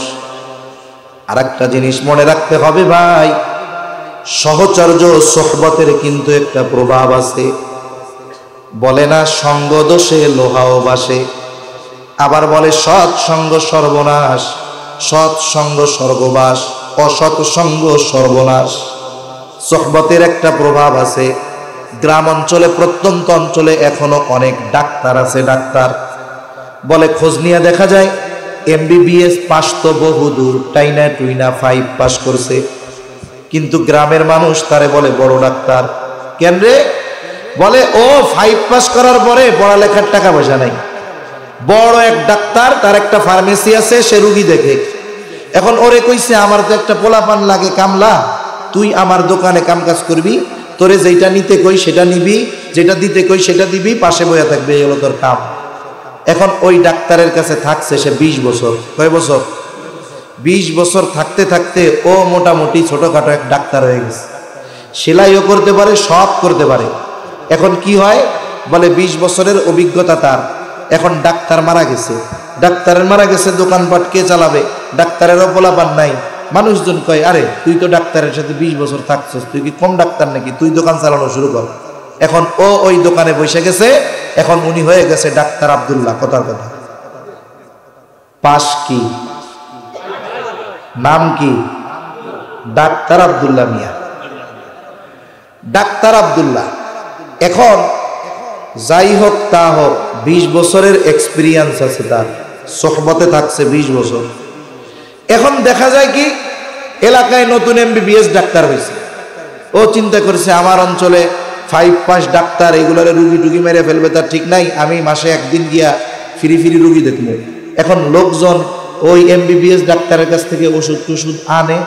আর একটা জিনিস মনে রাখতে হবে ভাই, সহচর্য সোহবতের কিন্তু একটা প্রভাব আছে। বলে না সঙ্গ দোষে লোহাও বাসে, আবার বলে সৎ সঙ্গ সর্বনাশ, সৎ সঙ্গ স্বর্গবাস, অসৎ সঙ্গ সর্বনাশ। সোহবতের একটা প্রভাব আছে। গ্রাম অঞ্চলে, প্রত্যন্ত অঞ্চলে এখনো অনেক ডাক্তার আছে, ডাক্তার বলে খোঁজ নিয়ে দেখা যায় এমবিবিএস পাস তো বহুদূর, টাইনা টুইনা 5 পাস করছে, কিন্তু গ্রামের মানুষ তারে বলে বড় ডাক্তার। কেন রে? বলে ও 5 পাস করার পরে পড়ালেখার টাকা পয়সা নাই, বড় এক ডাক্তার, তার একটা ফার্মেসি আছে, সে রুগী দেখে। এখন ওরে কইছে আমার তো একটা পোলাপান লাগে কামলা, তুই আমার দোকানে কাম কাজ করবি, তোরে যেটা নিতে কই সেটা নিবি, যেটা দিতে কই সেটা দিবি, পাশে বইয়া থাকবে, এই হলো তোর কাম। এখন ওই ডাক্তারের কাছে থাকছে সে 20 বছর। কয় বছর? 20 বছর থাকতে থাকতে ও মোটামুটি ছোটখাটো এক ডাক্তার হয়ে গেছে। সেলাইও করতে পারে, সব করতে পারে। এখন কি হয়? বলে 20 বছরের অভিজ্ঞতা তার। এখন ডাক্তার মারা গেছে, ডাক্তারের মারা গেছে, দোকানপাট কে চালাবে? ডাক্তারেরও পোলাপান নাই। মানুষজন কয় আরে তুই তো ডাক্তারের সাথে 20 বছর থাকছিস, তুই কি কম ডাক্তার নাকি? তুই দোকান চালানো শুরু কর। এখন ও ওই দোকানে বসে গেছে, এখন উনি হয়ে গেছে ডাক্তার আব্দুল্লাহ। কথার কথা, পাশ কি, নাম কি? ডাক্তার আব্দুল্লাহ মিয়া, ডাক্তার আব্দুল্লাহ। এখন যাই হোক তা হোক, 20 বছরের এক্সপিরিয়েন্স আছে তার, সোহবতে থাকছে 20 বছর। এখন দেখা যায় কি এলাকায় নতুন এমবিবিএস ডাক্তার হয়েছে। ও চিন্তা করছে আমার অঞ্চলে 5 পাস ডাক্তার, এগুলোর রুগী টুগি মেরে ফেলবে, তার ঠিক নাই, আমি মাসে একদিন গিয়া ফ্রি ফ্রি রুগী দেখবো। এখন লোকজন ওই এমবিবিএস ডাক্তারের কাছ থেকে ওষুধ টষুধ আনে,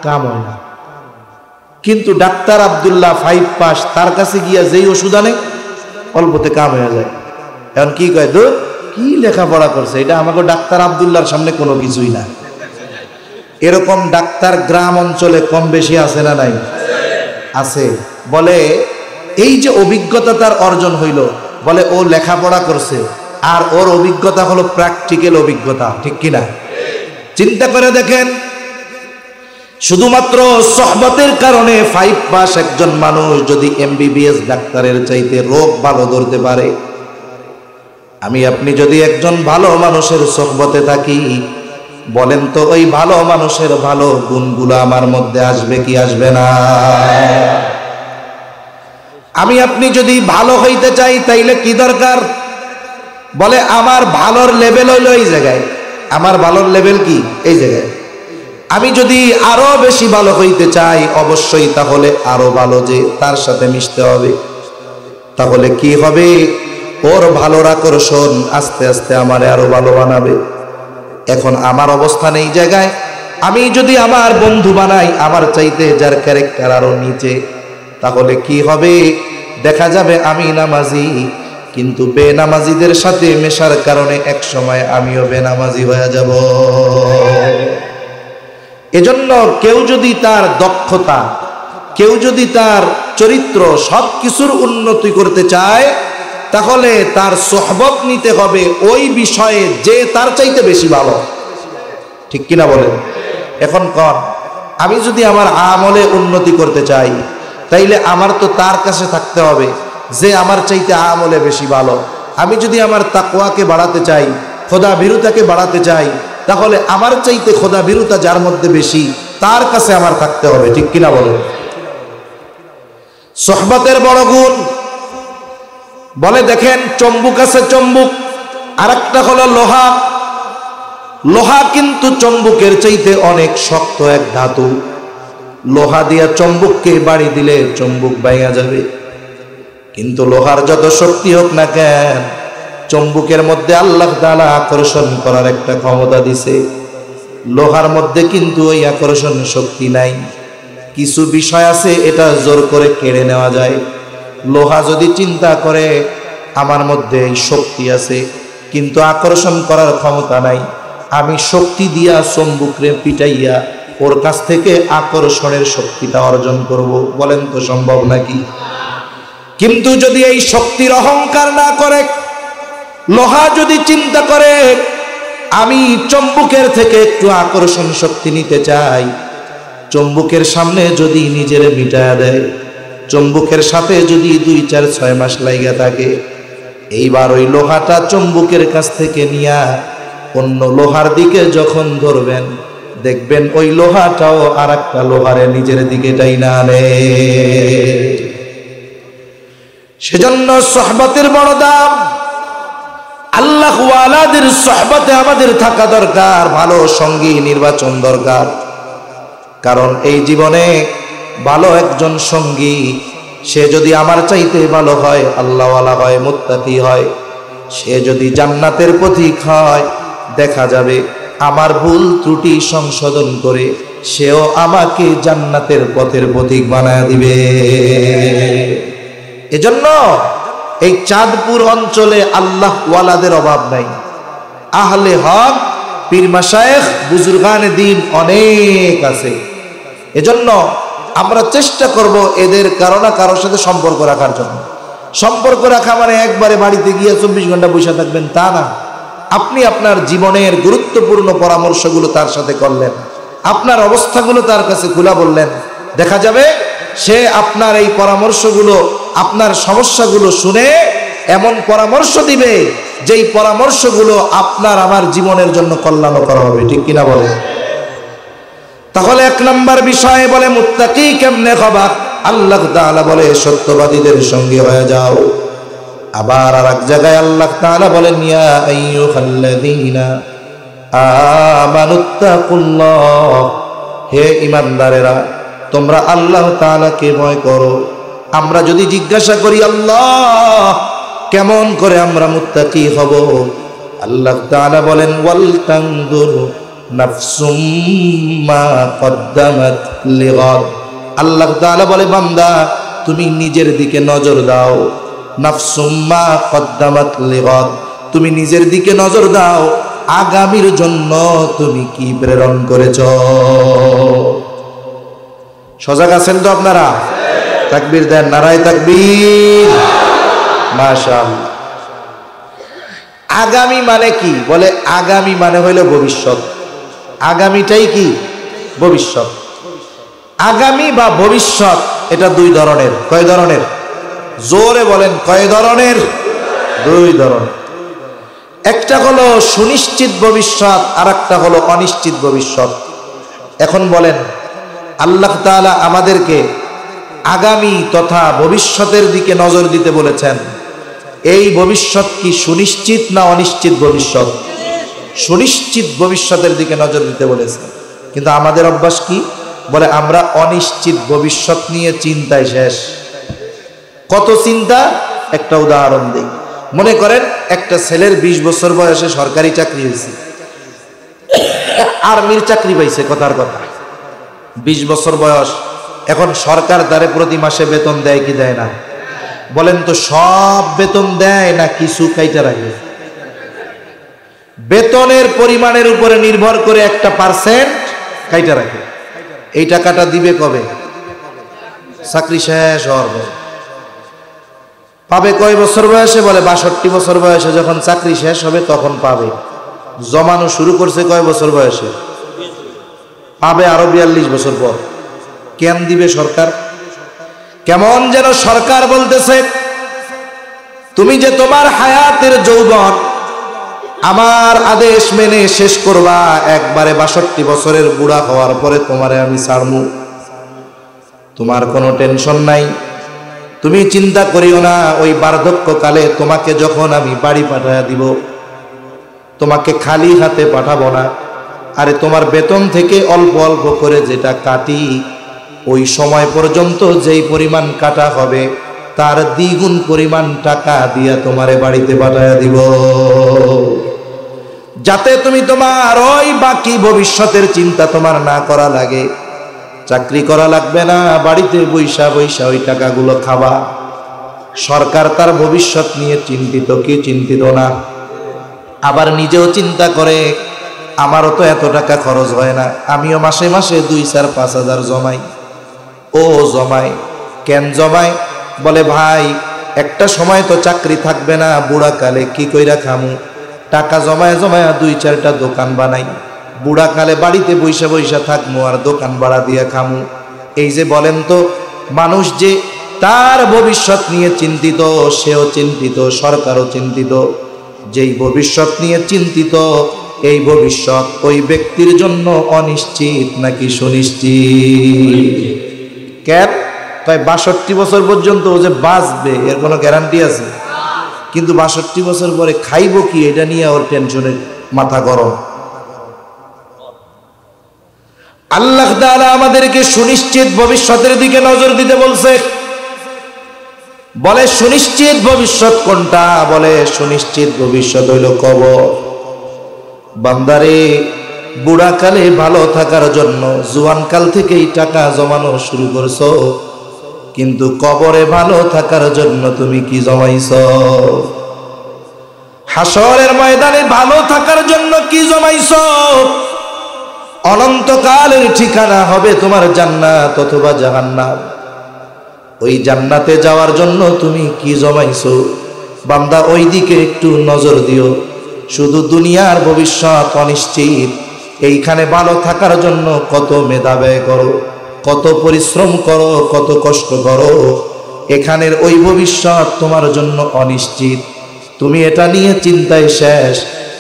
কাম হয় না। কিন্তু ডাক্তার আব্দুল্লাহ 5 পাস, তার কাছে গিয়া যেই ওষুধ আনে অল্পতে কাম হয়ে যায়। এখন কি কয়, দূর কি লেখাপড়া করছে, এটা আমাকে ডাক্তার আব্দুল্লাহর সামনে কোনো কিছুই না। এরকম ডাক্তার গ্রাম অঞ্চলে কম বেশি আছে না নাই? আছে। বলে এই যে অভিজ্ঞতা তার অর্জন হইল, বলে ও লেখাপড়া করছে, আর ওর অভিজ্ঞতা হলো প্র্যাকটিক্যাল অভিজ্ঞতা, ঠিক কিনা? চিন্তা করে দেখেন, শুধুমাত্র সোহবতের কারণে 5 পাস একজন মানুষ যদি এমবিবিএস ডাক্তারের চাইতে রোগ ভালো ধরতে পারে, আমি আপনি যদি একজন ভালো মানুষের সোহবতে থাকি, বলেন তো ওই ভালো মানুষের ভালো গুণগুলো আমার মধ্যে আসবে কি আসবে না? আমি আপনি যদি ভালো হইতে চাই তাইলে কি দরকার? বলে আমার ভালোর লেভেল হইলো এই জায়গায়। আমার ভালোর লেভেল কি? এই জায়গায়। আমি যদি আরো বেশি ভালো হইতে চাই, অবশ্যই তাহলে আরো ভালো যে তার সাথে মিশতে হবে। তাহলে কি হবে? ওর ভালোর আকর্ষণ আস্তে আস্তে আমারে আরো ভালো বানাবে। এখন আমার অবস্থান এই জায়গায়, আমি যদি আমার বন্ধু বানাই আমার চাইতে যার ক্যারেক্টার আরো নিচে, তাহলে কি হবে? দেখা যাবে আমি নামাজি, কিন্তু বেনামাজিদের সাথে মেশার কারণে এক সময় আমিও বেনামাজি হয়ে যাব। এজন্য কেউ যদি তার দক্ষতা, কেউ যদি তার চরিত্র সবকিছুর উন্নতি করতে চায়, তাহলে তার সোহবত নিতে হবে ওই বিষয়ে যে তার চাইতে বেশি ভালো। ঠিক কিনা বলেন? এখন কন, আমি যদি আমার আমলে উন্নতি করতে চাই, তাইলে আমার তো তার কাছে থাকতে হবে যে আমার চাইতে আমলে বেশি ভালো। আমি যদি আমার তাকওয়াকে বাড়াতে চাই, খোদা ভীরুতাকে বাড়াতে চাই, তাহলে আমার চাইতে খোদা ভীরুতা যার মধ্যে বেশি তার কাছে আমার থাকতে হবে। ঠিক কিনা বলেন? সোহবতের বড় গুণ বলে, দেখেন চম্বুক আছে, চম্বুক, আর একটা হলো লোহা। লোহা কিন্তু চম্বুকের চাইতে অনেক শক্ত এক ধাতু। লোহা দিয়া চম্বুককে বাড়ি দিলে চম্বুক ভাঙা যাবে, কিন্তু লোহার যত শক্তি হোক না কেন, চম্বুকের মধ্যে আল্লাহ তাআলা আকর্ষণ করার একটা ক্ষমতা দিছে। লোহার মধ্যে কিন্তু ওই আকর্ষণ শক্তি নাই। কিছু বিষয় আছে এটা জোর করে কেড়ে নেওয়া যায়। লোহা যদি চিন্তা করে আমার মধ্যে এই শক্তি আছে কিন্তু আকর্ষণ করার ক্ষমতা নাই, আমি শক্তি দিয়া চম্বুকরে পিটাইয়া ওর কাছ থেকে আকর্ষণের শক্তিটা অর্জন করব, বলেন তো সম্ভব নাকি? কিন্তু যদি এই শক্তির অহংকার না করে, লোহা যদি চিন্তা করে আমি চম্বুকের থেকে একটু আকর্ষণ শক্তি নিতে চাই, চম্বুকের সামনে যদি নিজের মিটায়া দেয়, চম্বুকের সাথে যদি 2-4-6 মাস লাইগা থাকে, এইবার ওই লোহাটা চম্বুকের কাছ থেকে নিয়া অন্য লোহার দিকে যখন ধরবেন, দেখবেন ওই লোহাটাও আর একটা লোহারে নিজের দিকে টাইনা আনে। সেজন্য সোহবতের বড় দাম। আল্লাহ ওয়ালাদের সোহবতে আমাদের থাকা দরকার, ভালো সঙ্গী নির্বাচন দরকার। কারণ এই জীবনে ভালো একজন সঙ্গী, সে যদি আমার চাইতে ভালো হয়, আল্লাহওয়ালা হয়, মুত্তাকি হয়, সে যদি জান্নাতের পথিক হয়, দেখা যাবে আমার ভুল ত্রুটি সংশোধন করে সেও আমাকে জান্নাতের পথের পথিক বানায় দিবে। এজন্য এই চাঁদপুর অঞ্চলে আল্লাহ ওয়ালাদের অভাব নাই। আহলে হক, পীর মাশায়েখ, বুজুর্গানে দ্বীন অনেক আছে। এজন্য আমরা চেষ্টা করব এদের কারো না কারোর সাথে সম্পর্ক রাখার জন্য। সম্পর্ক রাখা মানে একবারে বাড়িতে গিয়ে 24 ঘন্টা বসে থাকবেন তা না। আপনি আপনার জীবনের গুরুত্বপূর্ণ পরামর্শগুলো তার সাথে করলেন, আপনার অবস্থাগুলো তার কাছে খুলে বললেন, দেখা যাবে সে আপনার এই পরামর্শগুলো, আপনার সমস্যাগুলো শুনে এমন পরামর্শ দিবে যেই পরামর্শগুলো আপনার আমার জীবনের জন্য কল্যাণকর হবে। ঠিক কিনা বলেন? তাহলে 1 নম্বর বিষয়ে বলে মুত্তাকি কেমনে হবা, আল্লাহ তাআলা বলে সত্যবাদীদের সঙ্গে হয়ে যাও। আবার আরেক জায়গায় আল্লাহ তাআলা বলেন ইয়া আইয়ুহাল্লাযীনা আমানুত্তাকুল্লাহ, হে ঈমানদারেরা তোমরা আল্লাহ তাআলাকে ভয় করো। আমরা যদি জিজ্ঞাসা করি আল্লাহ কেমন করে আমরা মুত্তাকি হব, আল্লাহ তাআলা বলেন ওয়াল তানজুর নাফসুম মা কদ্দামাত লিগাদ। আল্লাহ তাআলা বলে বান্দা তুমি নিজের দিকে নজর দাও। নাফসুম মা কদ্দামাত লিগাদ, তুমি নিজের দিকে নজর দাও, আগামীর জন্য তুমি কি প্রেরণ করেছ। সজাগ আছেন তো আপনারা? তাকবীর দেন, নারায়ে তাকবীর, মাশাআল্লাহ। আগামী মানে কি? বলে আগামী মানে হইল ভবিষ্যৎ। আগামীটাই কি? ভবিষ্যৎ। আগামী বা ভবিষ্যৎ এটা 2 ধরনের। কয় ধরনের? জোরে বলেন, কয় ধরনের? 2 ধরনের। একটা হলো সুনিশ্চিত ভবিষ্যৎ, আর একটা হলো অনিশ্চিত ভবিষ্যৎ। এখন বলেন আল্লাহ তাআলা আমাদেরকে আগামী তথা ভবিষ্যতের দিকে নজর দিতে বলেছেন। এই ভবিষ্যৎ কি সুনিশ্চিত না অনিশ্চিত ভবিষ্যৎ? সুনিশ্চিত ভবিষ্যতের দিকে নজর দিতে বলেছেন। কিন্তু আমাদের অভ্যাস কি? বলে আমরা অনিশ্চিত ভবিষ্যৎ নিয়ে চিন্তায় শেষ। কত চিন্তা! একটা উদাহরণ দিই। মনে করেন একটা ছেলের 20 বছর বয়সে সরকারি চাকরি হয়েছে, আর্মির চাকরি পাইছে। কথার কথা, 20 বছর বয়স। এখন সরকার তারে প্রতি মাসে বেতন দেয় কি দেয় না? বলেন তো, সব বেতন দেয় না কিছু কাইটা রাখে? বেতনের পরিমাণের উপরে নির্ভর করে একটা % কাইটা রাখে। এই টাকাটা দিবে কবে? চাকরি শেষ হওয়ার পর। পাবে কয় বছর বয়সে? বলে 62 বছর বয়সে যখন চাকরি শেষ হবে তখন পাবে। জমানো শুরু করছে কয় বছর বয়সে? পাবে আরো 42 বছর পর। কেন দিবে সরকার? কেমন যেন সরকার বলতেছে, তুমি যে তোমার হায়াতের যৌবন আমার আদেশ মেনে শেষ করবা, একবারে 62 বছরের বুড়া হওয়ার পরে তোমারে আমি ছাড়মু। তোমার কোনো টেনশন নাই, তুমি চিন্তা করিও না। ওই বার্ধক্যকালে তোমাকে যখন আমি বাড়ি পাঠাইয়া দিব, তোমাকে খালি হাতে পাঠাবো না। আরে তোমার বেতন থেকে অল্প অল্প করে যেটা কাটি, ওই সময় পর্যন্ত যেই পরিমাণ কাটা হবে তার দ্বিগুণ পরিমাণ টাকা দিয়া তোমারে বাড়িতে পাঠাইয়া দিব, যাতে তুমি তোমার ওই বাকি ভবিষ্যতের চিন্তা তোমার না করা লাগে। চাকরি করা লাগবে না, বাড়িতে বৈশা বৈশা ওই টাকাগুলো খাবা। সরকার তার ভবিষ্যৎ নিয়ে চিন্তিত কি চিন্তিত না? আবার নিজেও চিন্তা করে, আমারও তো এত টাকা খরচ হয় না, আমিও মাসে মাসে 2-4-5 হাজার জমাই। ও জমায় কেন জমায়? বলে ভাই, একটা সময় তো চাকরি থাকবে না, বুড়াকালে কি কইরা খামু? টাকা জমায় জমায় 2-4টা দোকান বানাই, বুড়াকালে বাড়িতে বৈশা বৈশা থাকমু আর দোকান ভাড়া দিয়ে খামু। এই যে বলেন তো, মানুষ যে তার ভবিষ্যৎ নিয়ে চিন্তিত, সেও চিন্তিত, সরকারও চিন্তিত। যেই ভবিষ্যৎ নিয়ে চিন্তিত, এই ভবিষ্যৎ ওই ব্যক্তির জন্য অনিশ্চিত নাকি সুনিশ্চিত? কেন? তাই 62 বছর পর্যন্ত ও যে বাঁচবে এর কোনো গ্যারান্টি আছে? কিন্তু 62 বছর পরে খাইব কি, এটা নিয়ে ওর টেনশনের মাথা গরম। আল্লাহ তাআলা আমাদেরকে সুনিশ্চিত ভবিষ্যতের দিকে নজর দিতে বলছে। বলে সুনিশ্চিত ভবিষ্যৎ কোনটা? বলে সুনিশ্চিত ভবিষ্যৎ হইল কবর। বান্দারে, বুড়াকালে ভালো থাকার জন্য জোয়ানকাল থেকেই টাকা জমানো শুরু করছো, কিন্তু কবরে ভালো থাকার জন্য তুমি কি জমাইছো? হাসরের ময়দানে ভালো থাকার জন্য কি জমাইছো? অনন্তকালের ঠিকানা হবে তোমার জান্নাত অথবা জাহান্নাম। ওই জান্নাতে যাওয়ার জন্য তুমি কি জমাইছো? বান্দা, ওই দিকে একটু নজর দিও। শুধু দুনিয়ার ভবিষ্যৎ অনিশ্চিত, এইখানে ভালো থাকার জন্য কত মেধা ব্যয় করো, কত পরিশ্রম করো, কত কষ্ট করো, এখানের ওই ভবিষ্যৎ তোমার জন্য অনিশ্চিত। তুমি এটা নিয়ে চিন্তায় শেষ,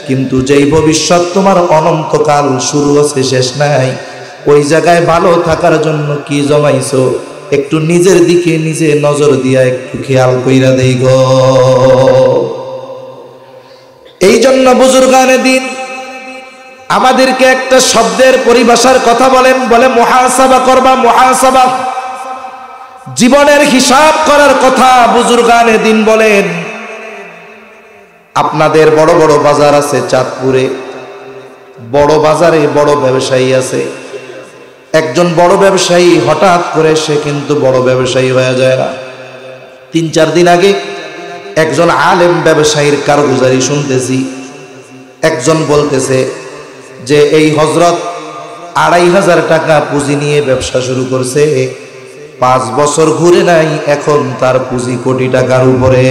কিন্তু যেই ভবিষ্যৎ তোমার অনন্তকাল, শুরু আছে শেষ নাই, ওই জায়গায় ভালো থাকার জন্য কি জমাইছো? একটু নিজের দিকে নিজে নজর দিয়া একটু খেয়াল কইরা দেই গো। এই জন্য বুজুর্গানে দিন আমাদেরকে একটা শব্দের পরিভাষার কথা বলেন, বলে মুহাসাবা করবা। মুহাসাবা, জীবনের হিসাব করার কথা বুজুর্গানে দিন বলেন। আপনাদের বড় বড় বাজার আছে চাঁদপুরে, বড় বাজারে বড় ব্যবসায়ী আছে। একজন বড় ব্যবসায়ী হঠাৎ করে সে কিন্তু বড় ব্যবসায়ী হয়ে যায় না। 3-4 দিন আগে একজন আলেম ব্যবসায়ীর কারগুজারি শুনতেছি। একজন বলতেছে যে এই হযরত 2500 টাকা পুঁজি নিয়ে ব্যবসা শুরু করছে, 5 বছর ঘুরে নাই, এখন তার পুঁজি কোটি টাকার উপরে।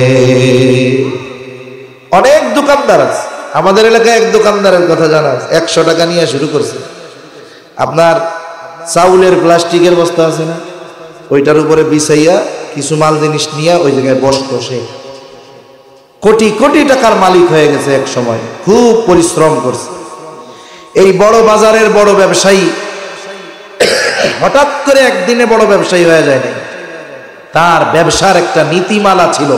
অনেক দোকানদার আছে আমাদের এলাকায়। এক দোকানদারের কথা জানা আছে, 100 টাকা নিয়ে শুরু করছে। আপনার চাউলের প্লাস্টিকের বস্তা আছে না, ওইটার উপরে বিছাইয়া কিছু মাল জিনিস নিয়ে ওই জায়গায় বসতো। সে কোটি কোটি টাকার মালিক হয়ে গেছে এক সময়, খুব পরিশ্রম করছে। এই বড় বাজারের বড় ব্যবসায়ী হঠাৎ করে একদিনে বড় ব্যবসায়ী হয়ে যায় না। তার ব্যবসার একটা নীতিমালা ছিল।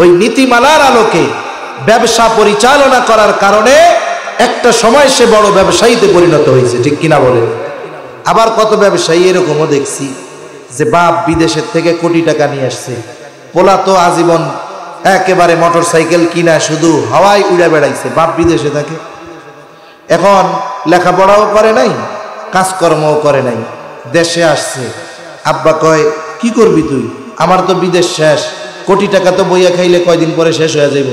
ওই নীতিমালার আলোকে ব্যবসা পরিচালনা করার কারণে একটা সময় সে বড় ব্যবসায়ীতে পরিণত হয়েছে, ঠিক কিনা বলে। আবার কত ব্যবসায়ী এরকমও দেখছি যে বাপ বিদেশের থেকে কোটি টাকা নিয়ে আসছে, পোলা তো আজীবন একেবারে মোটর সাইকেল কিনা শুধু হাওয়ায় উড়ে বেড়াইছে, বাপ বিদেশে থাকে। এখন লেখাপড়াও করে নাই, কাজকর্মও করে নাই, দেশে আসছে। আব্বা কয় কি করবি তুই? আমার তো বিদেশ শেষ, কোটি টাকা তো বইয়া খাইলে কয়দিন পরে শেষ হয়ে যাইব।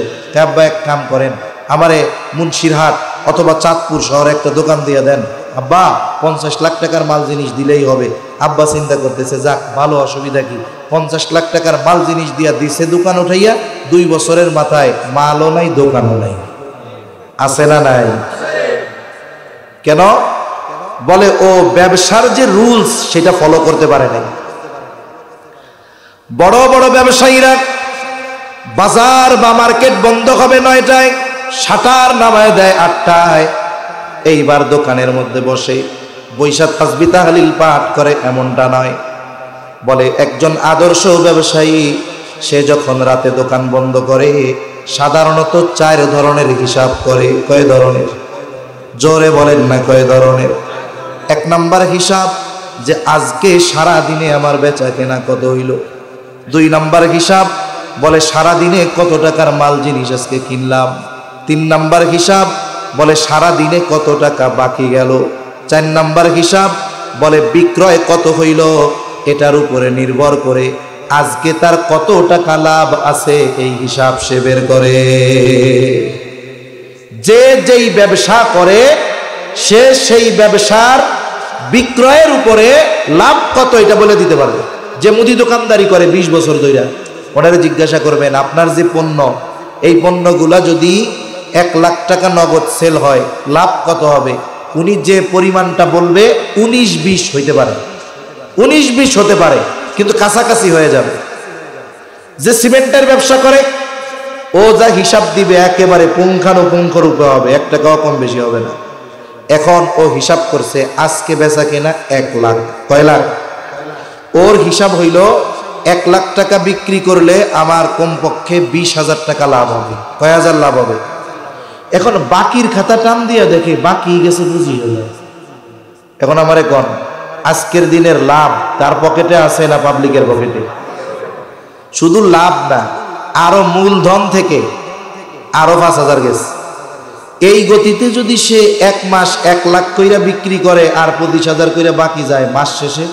আব্বা এক কাম করেন, আমারে মুন্সিরহাট অথবা চাঁদপুর শহরে একটা দোকান দিয়ে দেন। আব্বা 50 লাখ টাকার মাল জিনিস দিলেই হবে। আব্বা চিন্তা করতেছে যাক ভালো, অসুবিধা কি, 50 লাখ টাকার মাল জিনিস দিয়া দিছে দোকান উঠাইয়া, 2 বছরের মাথায় মালও নাই দোকানও নাই। আছে না নাই? কেন? বলে ও ব্যবসার যে রুলস সেটা ফলো করতে পারে নাই। বড় বড় ব্যবসায়ীরা বাজার বা মার্কেট বন্ধ হবে 9টায়, শাটার নামায় দেয় 8টায়। এইবার দোকানের মধ্যে বসে বৈশাখ তাসবিহ তাহলিল পাঠ করে, এমনটা নয়। বলে একজন আদর্শ ব্যবসায়ী সে যখন রাতে দোকান বন্ধ করে সাধারণত 4 ধরনের হিসাব করে। কয় ধরনের? জোরে বলেন না, কয় ধরনের? 1 নাম্বার হিসাব যে আজকে সারা দিনে আমার বেচা কেনা কত হইল। 2 নাম্বার হিসাব বলে সারা দিনে কত টাকার মাল জিনিস আজকে কিনলাম। 3 নাম্বার হিসাব বলে সারা দিনে কত টাকা বাকি গেল। 4 নাম্বার হিসাব বলে বিক্রয় কত হইল, এটার উপরে নির্ভর করে আজকে তার কত টাকা লাভ আছে এই হিসাব সে বের করে। যে যেই ব্যবসা করে সে সেই ব্যবসার বিক্রয়ের উপরে লাভ কত এটা বলে দিতে পারবে। যে মুদি দোকানদারি করে 20 বছর ধরে, ওনারে জিজ্ঞাসা করবেন আপনার যে পণ্য, এই পণ্যগুলা যদি 1 লাখ টাকা নগদ সেল হয় লাভ কত হবে? উনি যে পরিমাণটা বলবে 19-20 হইতে পারে, 19-20 হতে পারে, কিন্তু কাছাকাছি হয়ে যাবে। যে সিমেন্টের ব্যবসা করে ও যা হিসাব দিবে একেবারে পুঙ্খানুপুঙ্খ রূপে হবে, 1 টাকাও কম বেশি হবে না। এখন ও হিসাব করছে আজকে বেচা কেনা 1 লাখ। কয় লাখ? ওর হিসাব হইল 1 লাখ টাকা বিক্রি করলে আমার কমপক্ষে 20,000 টাকা লাভ হবে। কয় হাজার লাভ হবে? এখন বাকির খাতা টান দিয়ে দেখে বাকি গেছে বুঝি হলো। এখন আমারে কোন আজকের দিনের লাভ তার পকেটে আছে না পাবলিকের পকেটে? শুধু লাভ না, আরো মূলধন থেকে আরো 5,000 গেছে। এই গতিতে যদি সে 1 মাস 1 লাখ কইরা বিক্রি করে আর 25,000 কইরা বাকি যায় মাস শেষে।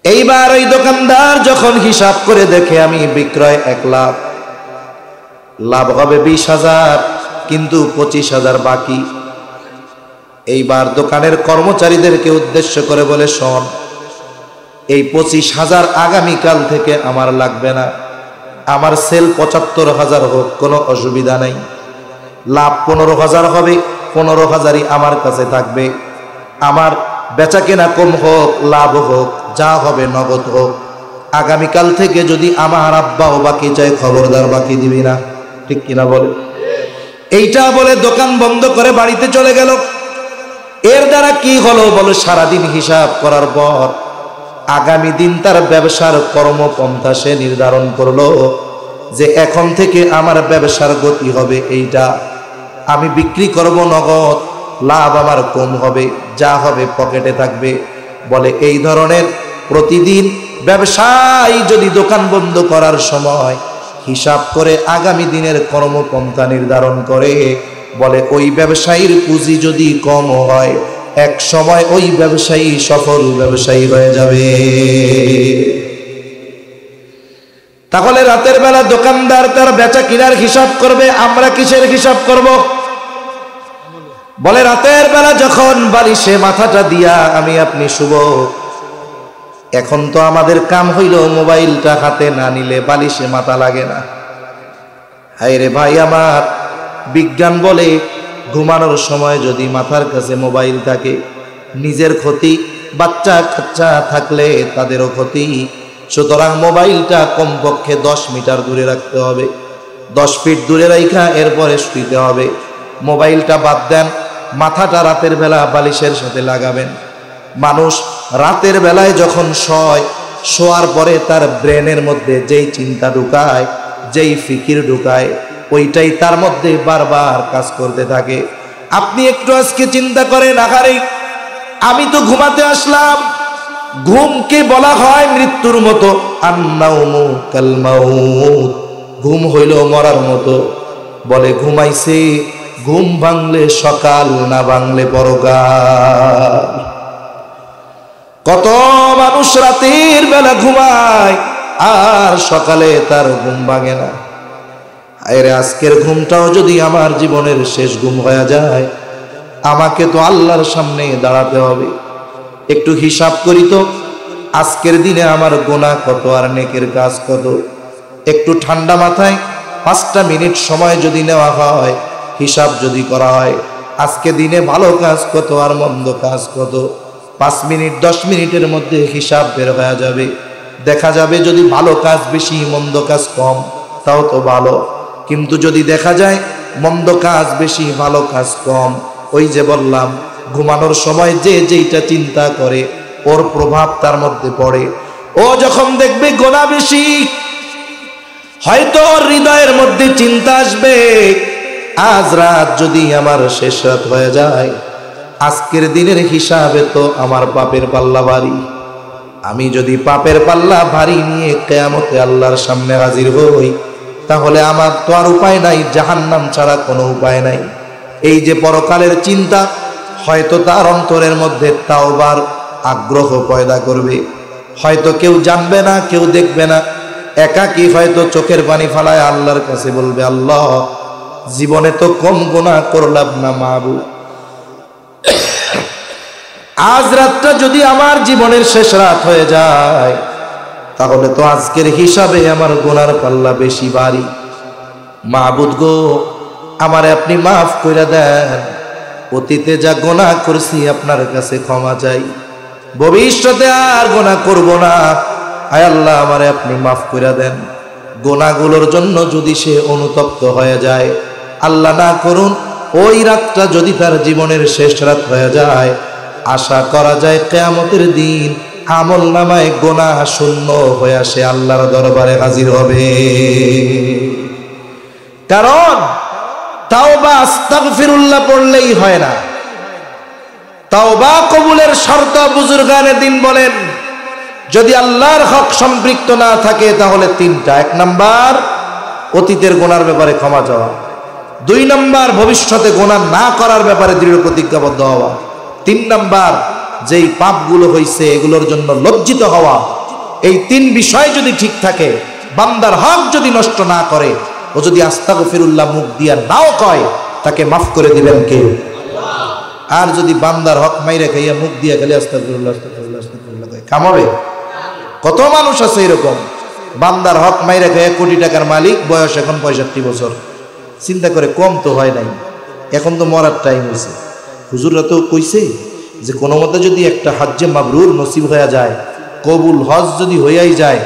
এইবার ওই দোকানদার যখন হিসাব করে দেখে আমি বিক্রয় 1 লাখ, লাভ হবে 20,000, কিন্তু 25,000 বাকি। এইবার দোকানের কর্মচারীদেরকে উদ্দেশ্য করে বলে শোন, এই 25,000 আগামীকাল থেকে আমার লাগবে না, আমার সেল 75,000 হোক, কোনো অসুবিধা নাই। লাভ 15,000 হবে, 15,000ই আমার কাছে থাকবে। আমার বেচা কেনা কম হোক লাভ হোক যা হবে নগদ হোক, আগামীকাল থেকে যদি আমার আব্বাও বাকি চায় খবরদার বাকি দিবি না। ঠিক কিনা বলে? এইটা বলে দোকান বন্ধ করে বাড়িতে চলে গেল। এর দ্বারা কি হলো বলো? সারাদিন হিসাব করার পর আগামী দিন তার ব্যবসার কর্মপন্থা সে নির্ধারণ করলো যে এখন থেকে আমার ব্যবসার গতি হবে এইটা, আমি বিক্রি করব নগদ, লাভ আমার কম হবে, যা হবে পকেটে থাকবে। বলে এই ধরনের প্রতিদিন ব্যবসায়ী যদি দোকান বন্ধ করার সময় হিসাব করে আগামী দিনের কর্মপন্থা নির্ধারণ করে, বলে ওই ব্যবসায়ীর পুঁজি যদি কম হয় এক সময় ওই ব্যবসায়ী সফল ব্যবসায়ী হয়ে যাবে। তাহলে রাতের বেলা দোকানদার তার বেচা কিনার হিসাব করবে, আমরা কিসের হিসাব করব? বলে রাতের বেলা যখন বালিশে মাথাটা দিয়া আমি আপনি শুব, এখন তো আমাদের কাম হইল মোবাইলটা হাতে না নিলে বালিশে মাথা লাগে না। হায় রে ভাই আমার, বিজ্ঞান বলে ঘুমানোর সময় যদি মাথার কাছে মোবাইল থাকে নিজের ক্ষতি, বাচ্চা কাচ্চা থাকলে তাদেরও ক্ষতি। সুতরাং মোবাইলটা কমপক্ষে 10 মিটার দূরে রাখতে হবে, 10 ফিট দূরে রাখা এরপরে শুইতে হবে। মোবাইলটা বাদ দেন, মাথাটা রাতের বেলা বালিশের সাথে লাগাবেন। মানুষ রাতের বেলায় যখন শোয়ার পরে তার ব্রেনের মধ্যে যেই চিন্তা ঢুকায়, যেই ফিকির ঢুকায়, ওইটাই তার মধ্যে বারবার কাজ করতে থাকে। আপনি একটু আজকে চিন্তা করেন, আহারে আমি তো ঘুমাতে আসলাম, ঘুমকে বলা হয় মৃত্যুর মতো, আন্নাউমু কাল মাউত, ঘুম হইল মরার মতো। বলে ঘুমাইছে, ঘুম ভাঙলে সকাল, না ভাঙলে পরকাল। কত মানুষ রাতের বেলা ঘুমায় আর সকালে তার ঘুম ভাঙে না। আরে আজকের ঘুমটাও যদি আমার জীবনের শেষ ঘুম হয়ে যায়, আমাকে তো আল্লাহর সামনে দাঁড়াতে হবে। একটু হিসাব করি তো, আজকের দিনে আমার গুনাহ কত আর নেকের কাজ কত। একটু ঠান্ডা মাথায় 5টা মিনিট সময় যদি নেওয়া হয়, হিসাব যদি করা হয়, আজকে দিনে ভালো কাজ কত আর মন্দ কাজ কত, 5 মিনিট 10 মিনিটের মধ্যে হিসাব বের হয়ে যাবে। দেখা যাবে যদি ভালো কাজ বেশি মন্দ কাজ কম, তাও তো ভালো। কিন্তু যদি দেখা যায় মন্দ কাজ বেশি ভালো কাজ কম, ওই যে বললাম ঘুমানোর সময় যে যেইটা চিন্তা করে ওর প্রভাব তার মধ্যে পড়ে। ও যখন দেখবে গুনাহ বেশি, হয়তো ওর হৃদয়ের মধ্যে চিন্তা আসবে, আজ রাত যদি আমার শেষ রাত হয়ে যায়, আজকের দিনের হিসাবে তো আমার পাপের পাল্লা ভারী। আমি যদি পাপের পাল্লা ভারী নিয়ে কিয়ামতে আল্লাহর সামনে হাজির হই, তাহলে আমার তো আর উপায় নাই, জাহান্নাম ছাড়া কোনো উপায় নাই। এই যে পরকালের চিন্তা হয়তো তার অন্তরের মধ্যে তাওবার আগ্রহ পয়দা করবে। হয়তো কেউ জানবে না, কেউ দেখবে না, একাকী হয়তো চোখের পানি ফালায় আল্লাহর কাছে বলবে, আল্লাহ জীবনে তো কম গুনাহ করলাম না মাবুদ, আজ রাতটা যদি আমার জীবনের শেষ রাত হয়ে যায়, তাহলে তো আজকের হিসাবে আমার গুনার পাল্লা বেশি ভারী। মাবুদ গো, আমারে আপনি মাফ করে দেন, অতীতে যা গুনাহ করছি আপনার কাছে ক্ষমা চাই, ভবিষ্যতে আর গুনাহ করব না। আয় আল্লাহ, আমারে আপনি মাফ করে দেন। গুনাহগুলোর জন্য যদি সে অনুতপ্ত হয়ে যায়, আল্লাহ না করুন ওই রাতটা যদি তার জীবনের শেষ রাত হয়ে যায়, আশা করা যায় কিয়ামতের দিন আমল নামায় গুনাহ শূন্য হয়ে সে আল্লাহর দরবারে হাজির হবে। কারণ তাওবা আস্তাগফিরুল্লাহ পড়লেই হয় না, তাওবা কবুলের শর্ত বুজুর্গানে দিন বলেন, যদি আল্লাহর হক সম্পৃক্ত না থাকে তাহলে 3টা। 1 নাম্বার অতীতের গুনার ব্যাপারে ক্ষমা চাওয়া, 2 নাম্বার ভবিষ্যতে গুনাহ না করার ব্যাপারে দৃঢ় প্রতিজ্ঞাবদ্ধ হওয়া, 3 নাম্বার যেই পাপগুলো হয়েছে এগুলোর জন্য লজ্জিত হওয়া। এই 3 বিষয় যদি ঠিক থাকে, বান্দার হক যদি নষ্ট না করে, ও যদি আস্তাগফিরুল্লাহ মুখ দিয়া নাও কয়, তাকে মাফ করে দিবেন কে? আর যদি বান্দার হক মাইরা খাইয়া মুখ দিয়া খালি আস্তাগফিরুল্লাহ আস্তাগফিরুল্লাহ আস্তাগফিরুল্লাহ কয়, কামাবে? কত মানুষ আছে এরকম, বান্দার হক মাইরা খাইয়া কোটি টাকার মালিক, বয়স এখন 65 বছর। চিন্তা করে কম তো হয় নাই, এখন তো মরার টাইম হয়েছে। হুজুররা তো কইছে যে কোনো মতে যদি একটা হজ্জে মাবরুর নসিব হয়ে যায়, কবুল হজ যদি হইয়াই যায়,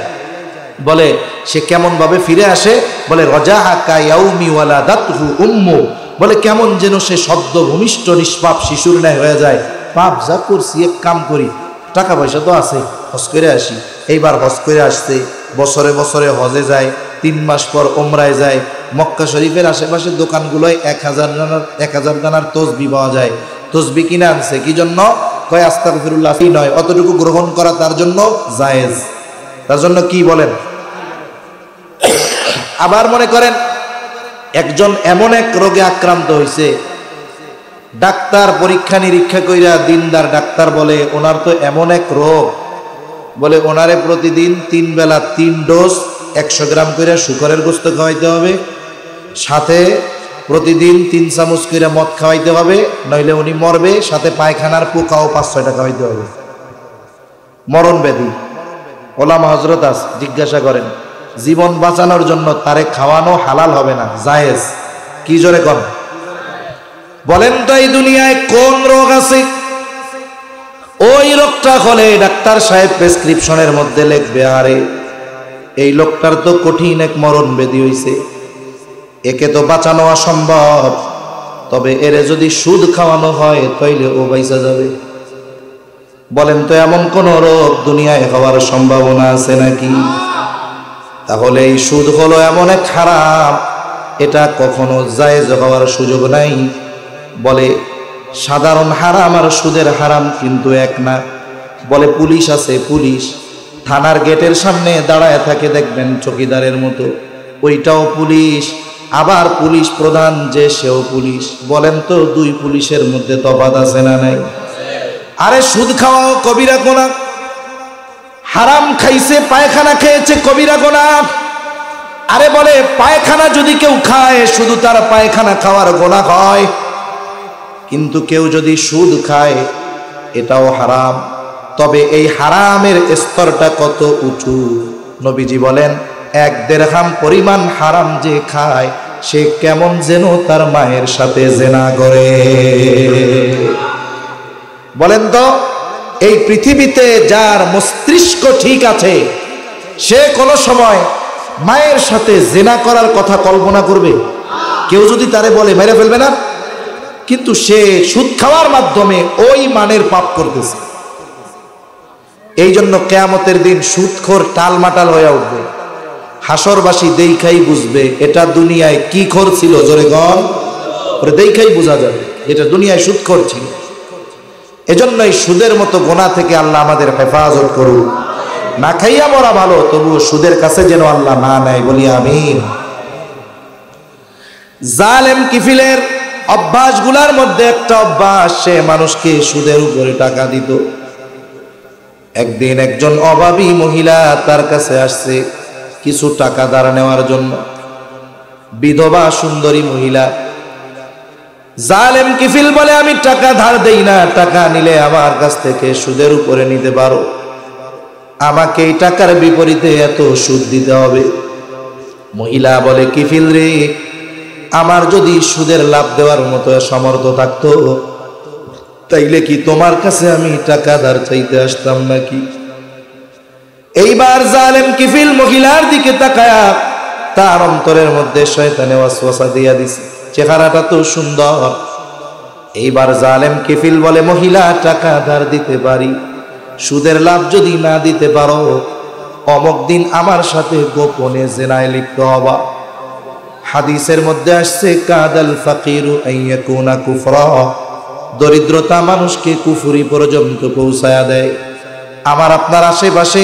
বলে সে কেমন ভাবে ফিরে আসে, বলে রজাহা কায়াউমি ওয়ালাদাতহু উম্মু, বলে কেমন যেন সে সদ্য ভূমিষ্ঠ নিষ্পাপ শিশুর ন্যায় হয়ে যায়। পাপ যা করছি, এক কাম করি, টাকা পয়সা তো আছে, হজ করে আসি। এইবার হজ করে আসছে, বছরে বছরে হজে যায়, 3 মাস পর ওমরায় যায়। মক্কা শরীফের আশেপাশের দোকানগুলোয় 1000 দানার তসবি পাওয়া যায়। তসবি কিনে আনছে কি জন্য? কয় আস্তাগফিরুল্লাহ নয়, অতটুকু গ্রহণ করা তার জন্য জায়েজ। তার জন্য কি বলেন? আবার মনে করেন একজন এমন এক রোগে আক্রান্ত হয়েছে, ডাক্তার পরীক্ষা নিরীক্ষা কইরা দিনদার ডাক্তার বলে ওনার তো এমন এক রোগ, বলে ওনারে প্রতিদিন 3 বেলা 3 ডোজ 100 গ্রাম করে শুকরের গোশত খাওয়াইতে হবে, সাথে প্রতিদিন 3 চামচ করে মদ খাওয়াইতে হবে, নইলে উনি মরবে, সাথে পায়খানার পোকাও 5-6টা খাওয়াইতে হবে। মরণ ব্যাধি। ওলামা হযরত জিজ্ঞাসা করেন, জীবন বাঁচানোর জন্য তারে খাওয়ানো হালাল হবে না, জায়েজ? কি জোরে কোন? বলেন তো এই দুনিয়ায় কোন রোগ আছে ওই রোগটা হলে ডাক্তার সাহেব প্রেসক্রিপশনের মধ্যে লিখবে, আরে এই লোকটার তো কঠিন এক মরণ ব্যাধি হইছে, একে তো বাঁচানো অসম্ভব, তবে এরে যদি সুদ খাওয়ানো হয় তাইলে ও বাইসা যাবে। বলেন তো এমন কোন রোগ দুনিয়ায় হওয়ার সম্ভাবনা আছে নাকি? তাহলে এই সুদ হলো এমন এক হারাম, এটা কখনো জায়েজ হওয়ার সুযোগ নাই। বলে সাধারণ হারাম আর সুদের হারাম কিন্তু এক না। বলে পুলিশ আছে, পুলিশ থানার গেটের সামনে দাঁড়ায় থাকে, দেখবেন চকিদারের মতো, ওইটাও পুলিশ। আবার পুলিশ প্রধান যে, সেও পুলিশ। বলেন তো দুই পুলিশের মধ্যে তফাৎ আছে না নাই? আরে সুদ খাওয়াও কবিরা গুনাহ, হারাম খাইছে, পায়খানা খেয়েছে, কবিরা গুনাহ। আরে বলে পায়খানা যদি কেউ খায় শুধু তার পায়খানা খাওয়ার গুনাহ হয়, কিন্তু কেউ যদি সুদ খায় এটাও হারাম। তবে এই হারামের স্তরটা কত উঁচু, নবীজি বলেন 1 দিরহাম পরিমাণ হারাম যে খায় সে কেমন যেন তার মায়ের সাথে জিনা করে। বলেন তো এই পৃথিবীতে যার মস্তিষ্ক ঠিক আছে সে কোনো সময় মায়ের সাথে জিনা করার কথা কল্পনা করবে? কেউ যদি তারে বলে মেরে ফেলবে না, কিন্তু সে সুদ খাওয়ার মাধ্যমে ওই মানের পাপ করতেছে। এই জন্য কিয়ামতের দিন সুদখোর টালমাটাল হয়ে উঠবে। হাসরবাসী দেখাই বুঝবে এটা দুনিয়ায় কি খোর ছিল, জোরে গণ, ওরে দেখাই বোঝা যাবে এটা দুনিয়ায় সুদখোর ছিল। এজন্যই সুদের মতো গোনা থেকে আল্লাহ আমাদের হেফাজত করুন। না খাইয়া মরা ভালো, তবুও সুদের কাছে যেন আল্লাহ না নেয়, বলি আমিন। জালেম কিফিলের অভ্যাসগুলার মধ্যে একটা অভ্যাস, সে মানুষকে সুদের উপরে টাকা দিত। একদিন একজন অভাবী মহিলা তার কাছে আসছে কিছু টাকা ধার নেওয়ার জন্য। বিধবা সুন্দরী মহিলা। জালেম কিফিল বলে আমি টাকা ধার দেই না, টাকা নিলে আমার কাছ থেকে সুদের উপরে নিতে পারো, আমাকে এই টাকার বিপরীতে এত সুদ দিতে হবে। মহিলা বলে কিফিল রে, আমার যদি সুদের লাভ দেওয়ার মতো সামর্থ্য থাকতো তাইলে কি তোমার কাছে আমি টাকা ধার চাইতে আসতাম নাকি? এইবার জালেম কিফিল মহিলার দিকে তাকায়া তার অন্তরের মধ্যে শয়তানে ওয়াসওয়াসা দিয়া দিছে, চেহারাটা তো সুন্দর। এইবার জালেম কিফিল বলে মহিলা টাকা ধার দিতে পারি, সুদের লাভ যদি না দিতে পারো অমুক দিন আমার সাথে গোপনে জিনায় লিপ্ত হবা। হাদিসের মধ্যে আসছে কাদাল ফাকিরু আইয়াকুনা কুফরা, দরিদ্রতা মানুষকে কুফরি পর্যন্ত পৌঁছায়া দেয়। আমার আপনার আশেপাশে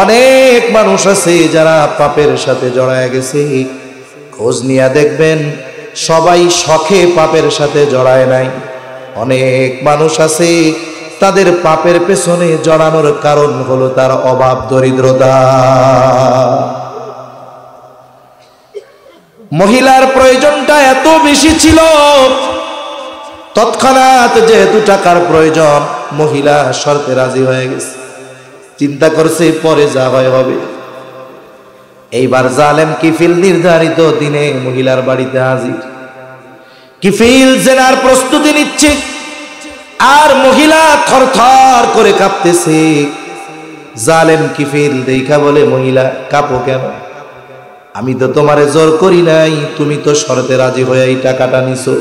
অনেক মানুষ আছে যারা পাপের সাথে জড়ায় গেছে, খোঁজ নিয়ে দেখবেন সবাই শখে পাপের সাথে জড়ায় নাই। অনেক মানুষ আছে তাদের পাপের পেছনে জড়ানোর কারণ হলো তার অভাব, দরিদ্রতা। মহিলার প্রয়োজনটা এত বেশি ছিল, তৎক্ষণাৎ যেহেতু টাকার প্রয়োজন মহিলা শর্তে রাজি হয়ে গেছে। চিন্তা করছে পরে যা হয় হবে। এইবার জালেম কিফিল নির্ধারিত দিনে মহিলার বাড়িতে হাজির। কিফিল জেনার প্রস্তুতি নিচ্ছে আর মহিলা থরথর করে কাঁপতেছে। জালেম কিফিল দেখা বলে মহিলা কাঁপো কেন? আমি তো তোমারে জোর করি নাই, তুমি তো শর্তে রাজি হয়ে এই টাকাটা নিছো।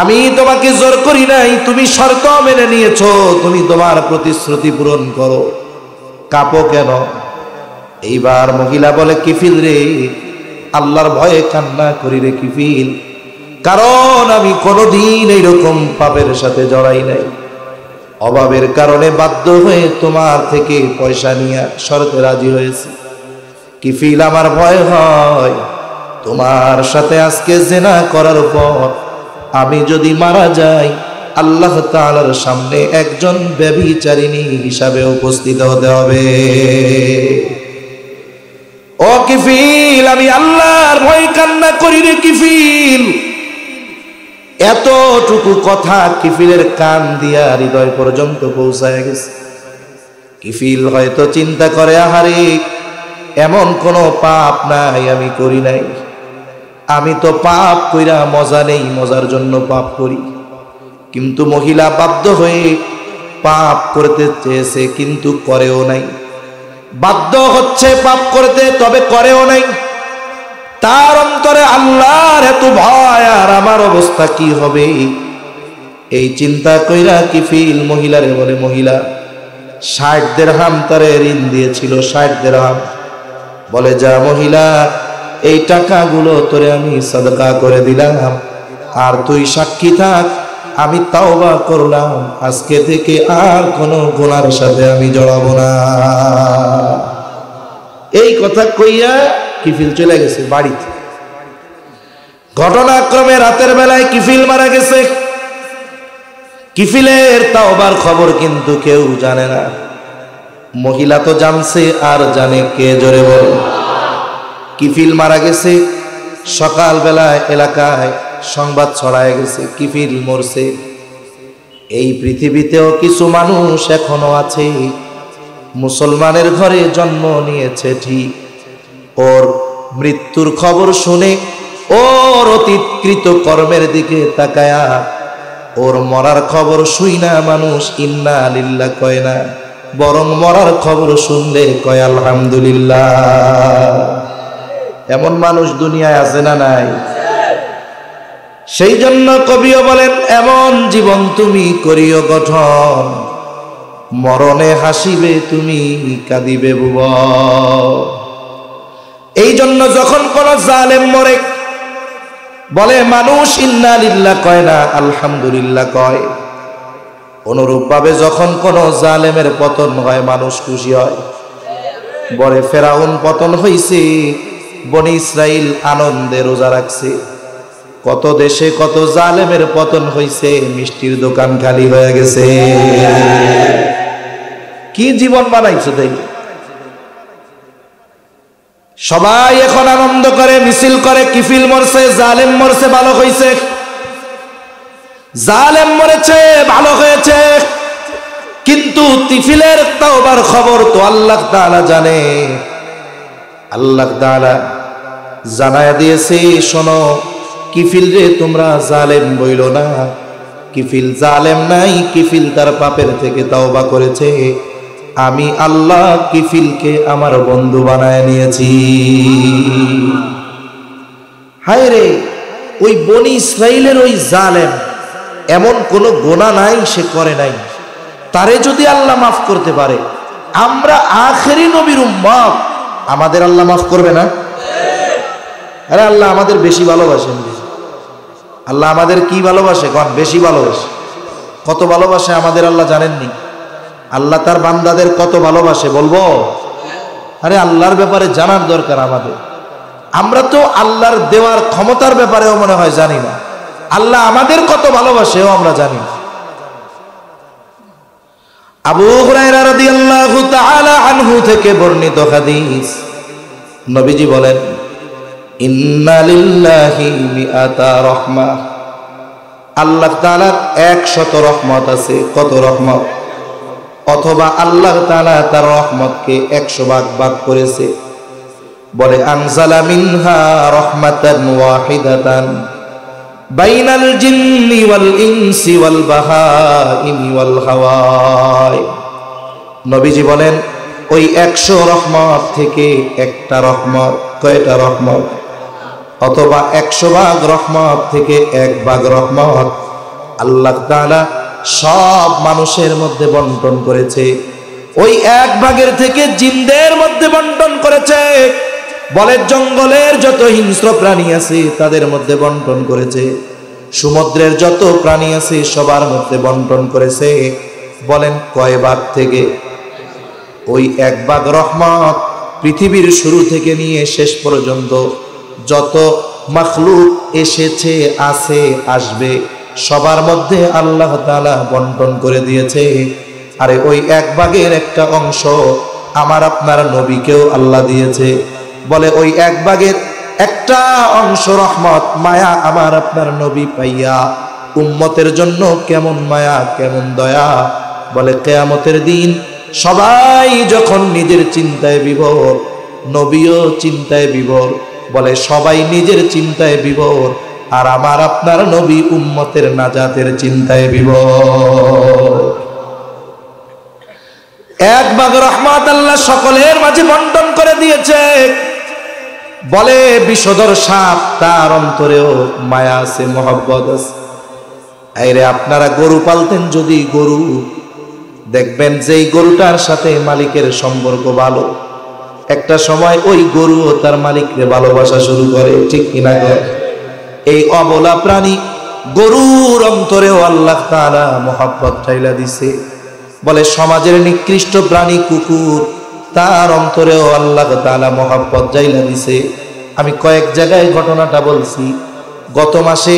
আমি তোমাকে জোর করি নাই, তুমি শর্ত মেনে নিয়েছো, তুমি তোমার প্রতিশ্রুতি পূরণ করো, কাঁপো কেন? এইবার মহিলা বলে কিফিল রে, আল্লাহর ভয়ে কান্না করি রে কিফিল, কারণ আমি কোনোদিন এইরকম পাপের সাথে জড়াই নাই। অভাবের কারণে বাধ্য হয়ে তোমার থেকে পয়সা নিয়ে শর্তে রাজি হয়েছে। কিফিল আমার ভয় হয় তোমার সাথে আজকে জিনা করার পর আমি যদি মারা যাই আল্লাহ তাআলার সামনে একজন ব্যভিচারিণী হিসাবে উপস্থিত হতে হবে। ও কিফিল, আমি আল্লাহর ভয়ে কান্না করি রে কিফিল। এতটুকু কথা কিফিলের কান দিয়া হৃদয় পর্যন্ত পৌঁছায় গেছে। কিফিল হয়তো চিন্তা করে আহারে এমন কোনো পাপ নাই আমি করি নাই, আমি তো পাপ কইরা মজা নেই, মজার জন্য পাপ করি। কিন্তু মহিলা বাধ্য হয়ে পাপ করতে চেয়েছে কিন্তু করেও নাই, বাধ্য হচ্ছে পাপ করতে তবে করেও নাই। তার অন্তরে আল্লাহর এত ভয় আর আমার অবস্থা কি হবে, এই চিন্তা কইরা কিফিল মহিলারে বলে, মহিলা 60 দিরহাম তারে ঋণ দিয়েছিল, 60 দিরহাম। বলে, যা মহিলা, এই টাকাগুলো তোরে আমি সাদকা করে দিলাম, আর তুই সাক্ষী থাক, আমি তাওবা করলাম, আজকে থেকে আর কোনো গুনার সাথে আমি জড়াবো না। এই কথা কইয়া কিফিল চলে গেছে বাড়িতে। ঘটনাক্রমে রাতের বেলায় কিফিল মারা গেছে। কিফিলের তাওবার খবর কিন্তু কেউ জানে না। মহিলা তো জানছে, আর জানে কে? জোরে বল। কিফিল মারা গেছে। সকাল বেলায় এলাকায় সংবাদ ছড়ায় গেছে, কিফিল মরছে। এই পৃথিবীতেও কিছু মানুষ এখনো আছে, মুসলমানের ঘরে জন্ম নিয়েছে ঠিক, ওর মৃত্যুর খবর শুনে ওর অতীতকৃত কর্মের দিকে তাকায়া ওর মরার খবর শুই না মানুষ ইন্না লিল্লাহ কয় না, বরং মরার খবর শুনলে কয় আলহামদুলিল্লাহ। এমন মানুষ দুনিয়ায় আছে না নাই? সেই জন্য কবিও বলেন, এমন জীবন তুমি করিও গঠন, মরণে হাসিবে তুমি কাঁদিবে ভুবন। এই জন্য যখন কোন জালেম মরে, বলে মানুষ ইন্না লিল্লাহ কয় না, আলহামদুলিল্লাহ কয়। অনুরূপ ভাবে যখন কোন জালেমের পতন হয়, মানুষ খুশি হয়, বলে ফেরাউন পতন হইছে, বনি ইসরাইল আনন্দে রোজা রাখছে। কত দেশে কত জালেমের পতন হইছে, মিষ্টির দোকান খালি হয়ে গেছে। কি জীবন বানাইছে দেখি। সবাই এখন আনন্দ করে, মিছিল করে, কিফিল মরছে, জালেম মরছে, ভালো হয়েছে। জালেম মরেছে, ভালো হয়েছে, কিন্তু কিফিলের তাওবার খবর তো আল্লাহ তাআলা জানে। আল্লাহ তাআলা জানায়া দিয়েছে, শোনো কিফিল রে, তোমরা জালেম বইলো না। কিফিল জালেম নাই, কিফিল তার পাপের থেকে তাওবা করেছে। আমি আল্লাহ কিফিলকে আমার বন্ধু বানায় নিয়েছি। হায় রে, ওই বনি ইসরাইলের ওই জালেম, এমন কোনো গুনাহ নাই সে করে নাই, তারে যদি আল্লাহ মাফ করতে পারে, আমরা আখেরি নবীর উম্মত, আমাদের আল্লাহ মাফ করবে না? আরে আল্লাহ আমাদের বেশি ভালোবাসেন। আল্লাহ আমাদের কি ভালোবাসে? কোন বেশি ভালোবাসে। কত ভালোবাসে আমাদের আল্লাহ জানেননি? আল্লাহ তার বান্দাদের কত ভালোবাসে বলবো? আরে আল্লাহর ব্যাপারে জানার দরকার আমাদের। আমরা তো আল্লাহর দেওয়ার ক্ষমতার ব্যাপারেও মনে হয় জানি না, আল্লাহ আমাদের কত ভালোবাসেও আমরা জানি না। আবু হুরায়রা রাদিয়াল্লাহু তাআলা আনহু থেকে বর্ণিত হাদিস, নবীজি বলেন, ইন্না লিল্লাহি মিআতা রাহমাহ, আল্লাহ তাআলার 100 রহমত আছে। কত রহমত? অথবা আল্লাহ তাআলা তার রহমতকে 100 ভাগ করেছে। বলে, আনজালা মিনহা রাহমাতান ওয়াহিদাতান বাইনাল জিন্নি ওয়াল ইনসি ওয়াল বাহাইমি ওয়াল হাওয়াই। নবীজি বলেন, ওই 100 রহমত থেকে একটা রহমত, কয়টা রহমত? অথবা 100 ভাগ রহমত থেকে 1 ভাগ রহমত আল্লাহ তাআলা সব মানুষের মধ্যে বন্টন করেছে। ওই 1 ভাগের থেকে জিনদের মধ্যে বন্টন করেছে। বলে, জঙ্গলের যত হিংস্র প্রাণী আছে তাদের মধ্যে বন্টন করেছে। সমুদ্রের যত প্রাণী আছে সবার মধ্যে বন্টন করেছে। বলেন কয় ভাগ থেকে? ওই 1 ভাগ রহমত পৃথিবীর শুরু থেকে নিয়ে শেষ পর্যন্ত যত মাখলুক এসেছে, আছে, আসবে, সবার মধ্যে আল্লাহ তাআলা বন্টন করে দিয়েছে। আরে ওই 1 ভাগের একটা অংশ আমার আপনার নবীকেও আল্লাহ দিয়েছে। বলে, ওই 1 ভাগের একটা অংশ রহমত, মায়া আমার আপনার নবী পাইয়া উম্মতের জন্য কেমন মায়া, কেমন দয়া। বলে, কিয়ামতের দিন সবাই যখন নিজের চিন্তায় বিভোর, নবীও চিন্তায় বিভোর। বলে, সবাই নিজের চিন্তায় বিভোর, আর আমার আপনার নবী উম্মতের নাজাতের চিন্তায় বিভোর। 1 ভাগ রহমত আল্লাহ সকলের মাঝে বন্টন করে দিয়েছে। বলে, বিষধর সাপ, তার অন্তরেও মায়া আছে, মহব্বত আছে। আইরে আপনারা গরু পালতেন, যদি গরু দেখবেন যেই গরুটার সাথে মালিকের সম্পর্ক ভালো, একটা সময় ওই গরুও তার মালিককে ভালোবাসা শুরু করে, ঠিক কিনা? এই অবলা প্রাণী গরুর অন্তরেও আল্লাহ তাআলা মহব্বত ঠাইলা দিছে। বলে সমাজের নিকৃষ্ট প্রাণী কুকুর, তার অন্তরেও আল্লাহ তাআলা মহব্বত জাইলা দিছে। আমি কয়েক জায়গায় ঘটনাটা বলছি। গত মাসে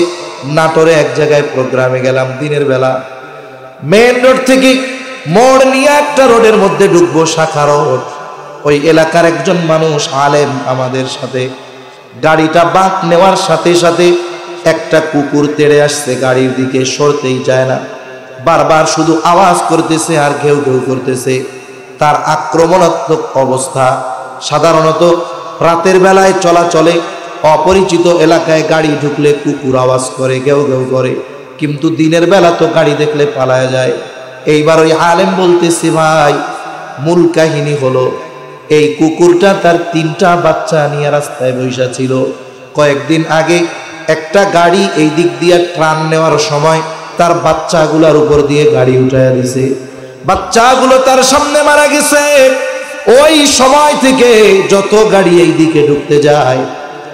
নাটোরে এক জায়গায় প্রোগ্রামে গেলাম, দিনের বেলা। মেন রোড থেকে মোড় নিয়ে একটা রোডের মধ্যে ঢুকবো, শাখা রোড। ওই এলাকার একজন মানুষ আলেম আমাদের সাথে, গাড়িটা বাঁক নেওয়ার সাথে সাথে একটা কুকুর তেড়ে আসছে, গাড়ির দিকে সরতেই চায় না, বারবার শুধু আওয়াজ করতেছে আর ঘেউ ঘেউ করতেছে। তার আক্রমণাত্মক অবস্থা। সাধারণত রাতের বেলায় চলাচলে অপরিচিত এলাকায় গাড়ি ঢুকলে কুকুর আওয়াজ করে, ঘেউ ঘেউ করে, কিন্তু দিনের বেলা তো গাড়ি দেখলে পালায়া যায়। এইবার ওই আলেম বলতেছে, ভাই মূল কাহিনী হলো এই কুকুরটা তার 3টা বাচ্চা নিয়ে রাস্তায় বসা ছিল। কয়েকদিন আগে একটা গাড়ি এই দিক দিয়ে ট্রান নেওয়ার সময় তার বাচ্চাগুলোর উপর দিয়ে গাড়ি উঠাইয়া দিছে, বাচ্চাগুলো তার সামনে মারা গেছে। ওই সময় থেকে যত গাড়ি এই দিকে ঢুকতে যায়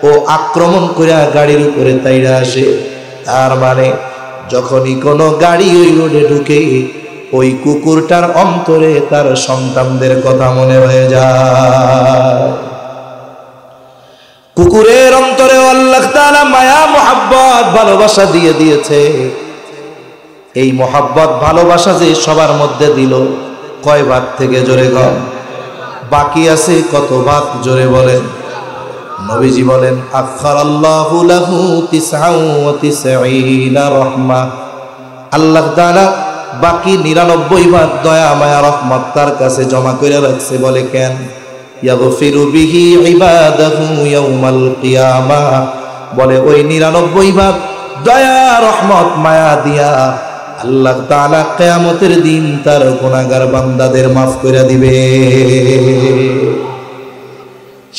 ও আক্রমণ করে গাড়ির উপরে তাইরা আসে। তার মানে যখনই কোনো গাড়ি ওই রোডে ঢুকে, ওই কুকুরটার অন্তরে তার সন্তানদের কথা মনে হয়ে যায়। কুকুরের অন্তরে আল্লাহ তাআলা মায়া মোহাব্বত ভালোবাসা দিয়ে দিয়েছে। এই মোহাব্বত ভালোবাসা যে সবার মধ্যে দিল, কয় ভাগ থেকে জোরে গম বাকি আছে? কত ভাগ জোরে বলেন? নবীজি বলেন, আখারাল্লাহু লাহু 99 রহমা। আল্লাহ তাআলা বাকি 99 ভাগ দয়া মায়া রহমত তার কাছে জমা করে রাখছে। বলে কেন? ইয়াগফিরু বিহি ইবাদাহু ইয়াউমাল কিয়ামাহ। বলে ওই 99 ভাগ দয়া রহমত মায়া দিয়া আল্লাহ তাআলা কিয়ামতের দিন তার গুনাহগার বান্দাদের মাফ করে দিবে।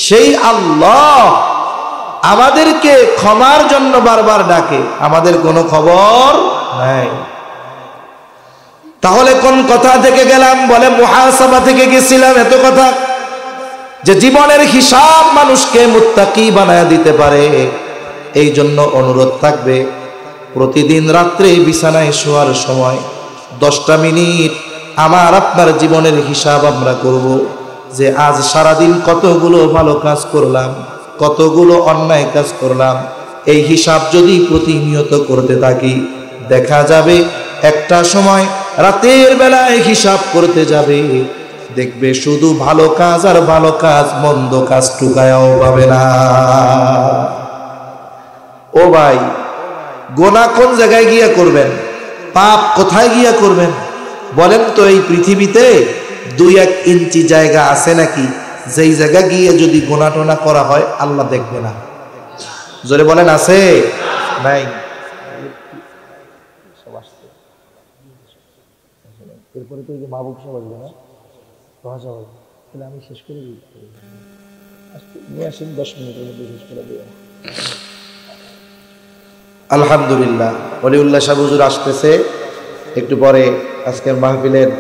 সেই আল্লাহ আমাদেরকে ক্ষমার জন্য বারবার ডাকে, আমাদের কোনো খবর নাই। তাহলে কোন কথা থেকে গেলাম? বলে মুহাসাবা থেকে গেছিলাম। এত কথা যে জীবনের হিসাব মানুষকে মুত্তাকি বানায় দিতে পারে। এই জন্য অনুরোধ থাকবে, প্রতিদিন রাত্রে বিছানায় শোয়ার সময় 10টা মিনিট আমার আপনার জীবনের হিসাব আমরা করব, যে আজ সারাদিন কতগুলো ভালো কাজ করলাম, কতগুলো অন্যায় কাজ করলাম। এই হিসাব যদি প্রতিনিয়ত করতে থাকি, দেখা যাবে একটা সময় রাতের বেলায় হিসাব করতে যাবে, দেখবে শুধু ভালো কাজ আর ভালো কাজ, মন্দ কাজ টুকায়াও পাবে না। ও ভাই, গোনা কোন জায়গায় গিয়া করবেন? পাপ কোথায় গিয়া করবেন বলেন তো? এই পৃথিবীতে 2-1 ইঞ্চি জায়গা আছে নাকি যেই জায়গা গিয়ে যদি গোনা টোনা করা হয় আল্লাহ দেখবে না? জোরে বলেন, আছে? নাই। এরপরে তো মাহবুব সাহেব আসবে না, তাহলে আমি শেষ করে দিই। নিয়ে আসেন, 10 মিনিটের মধ্যে শেষ করে দেবেন। আলহামদুলিল্লাহ, ওলিউল্লাহ সাহেব হুজুর আসতেছে একটু পরে। আজকের মাহফিলের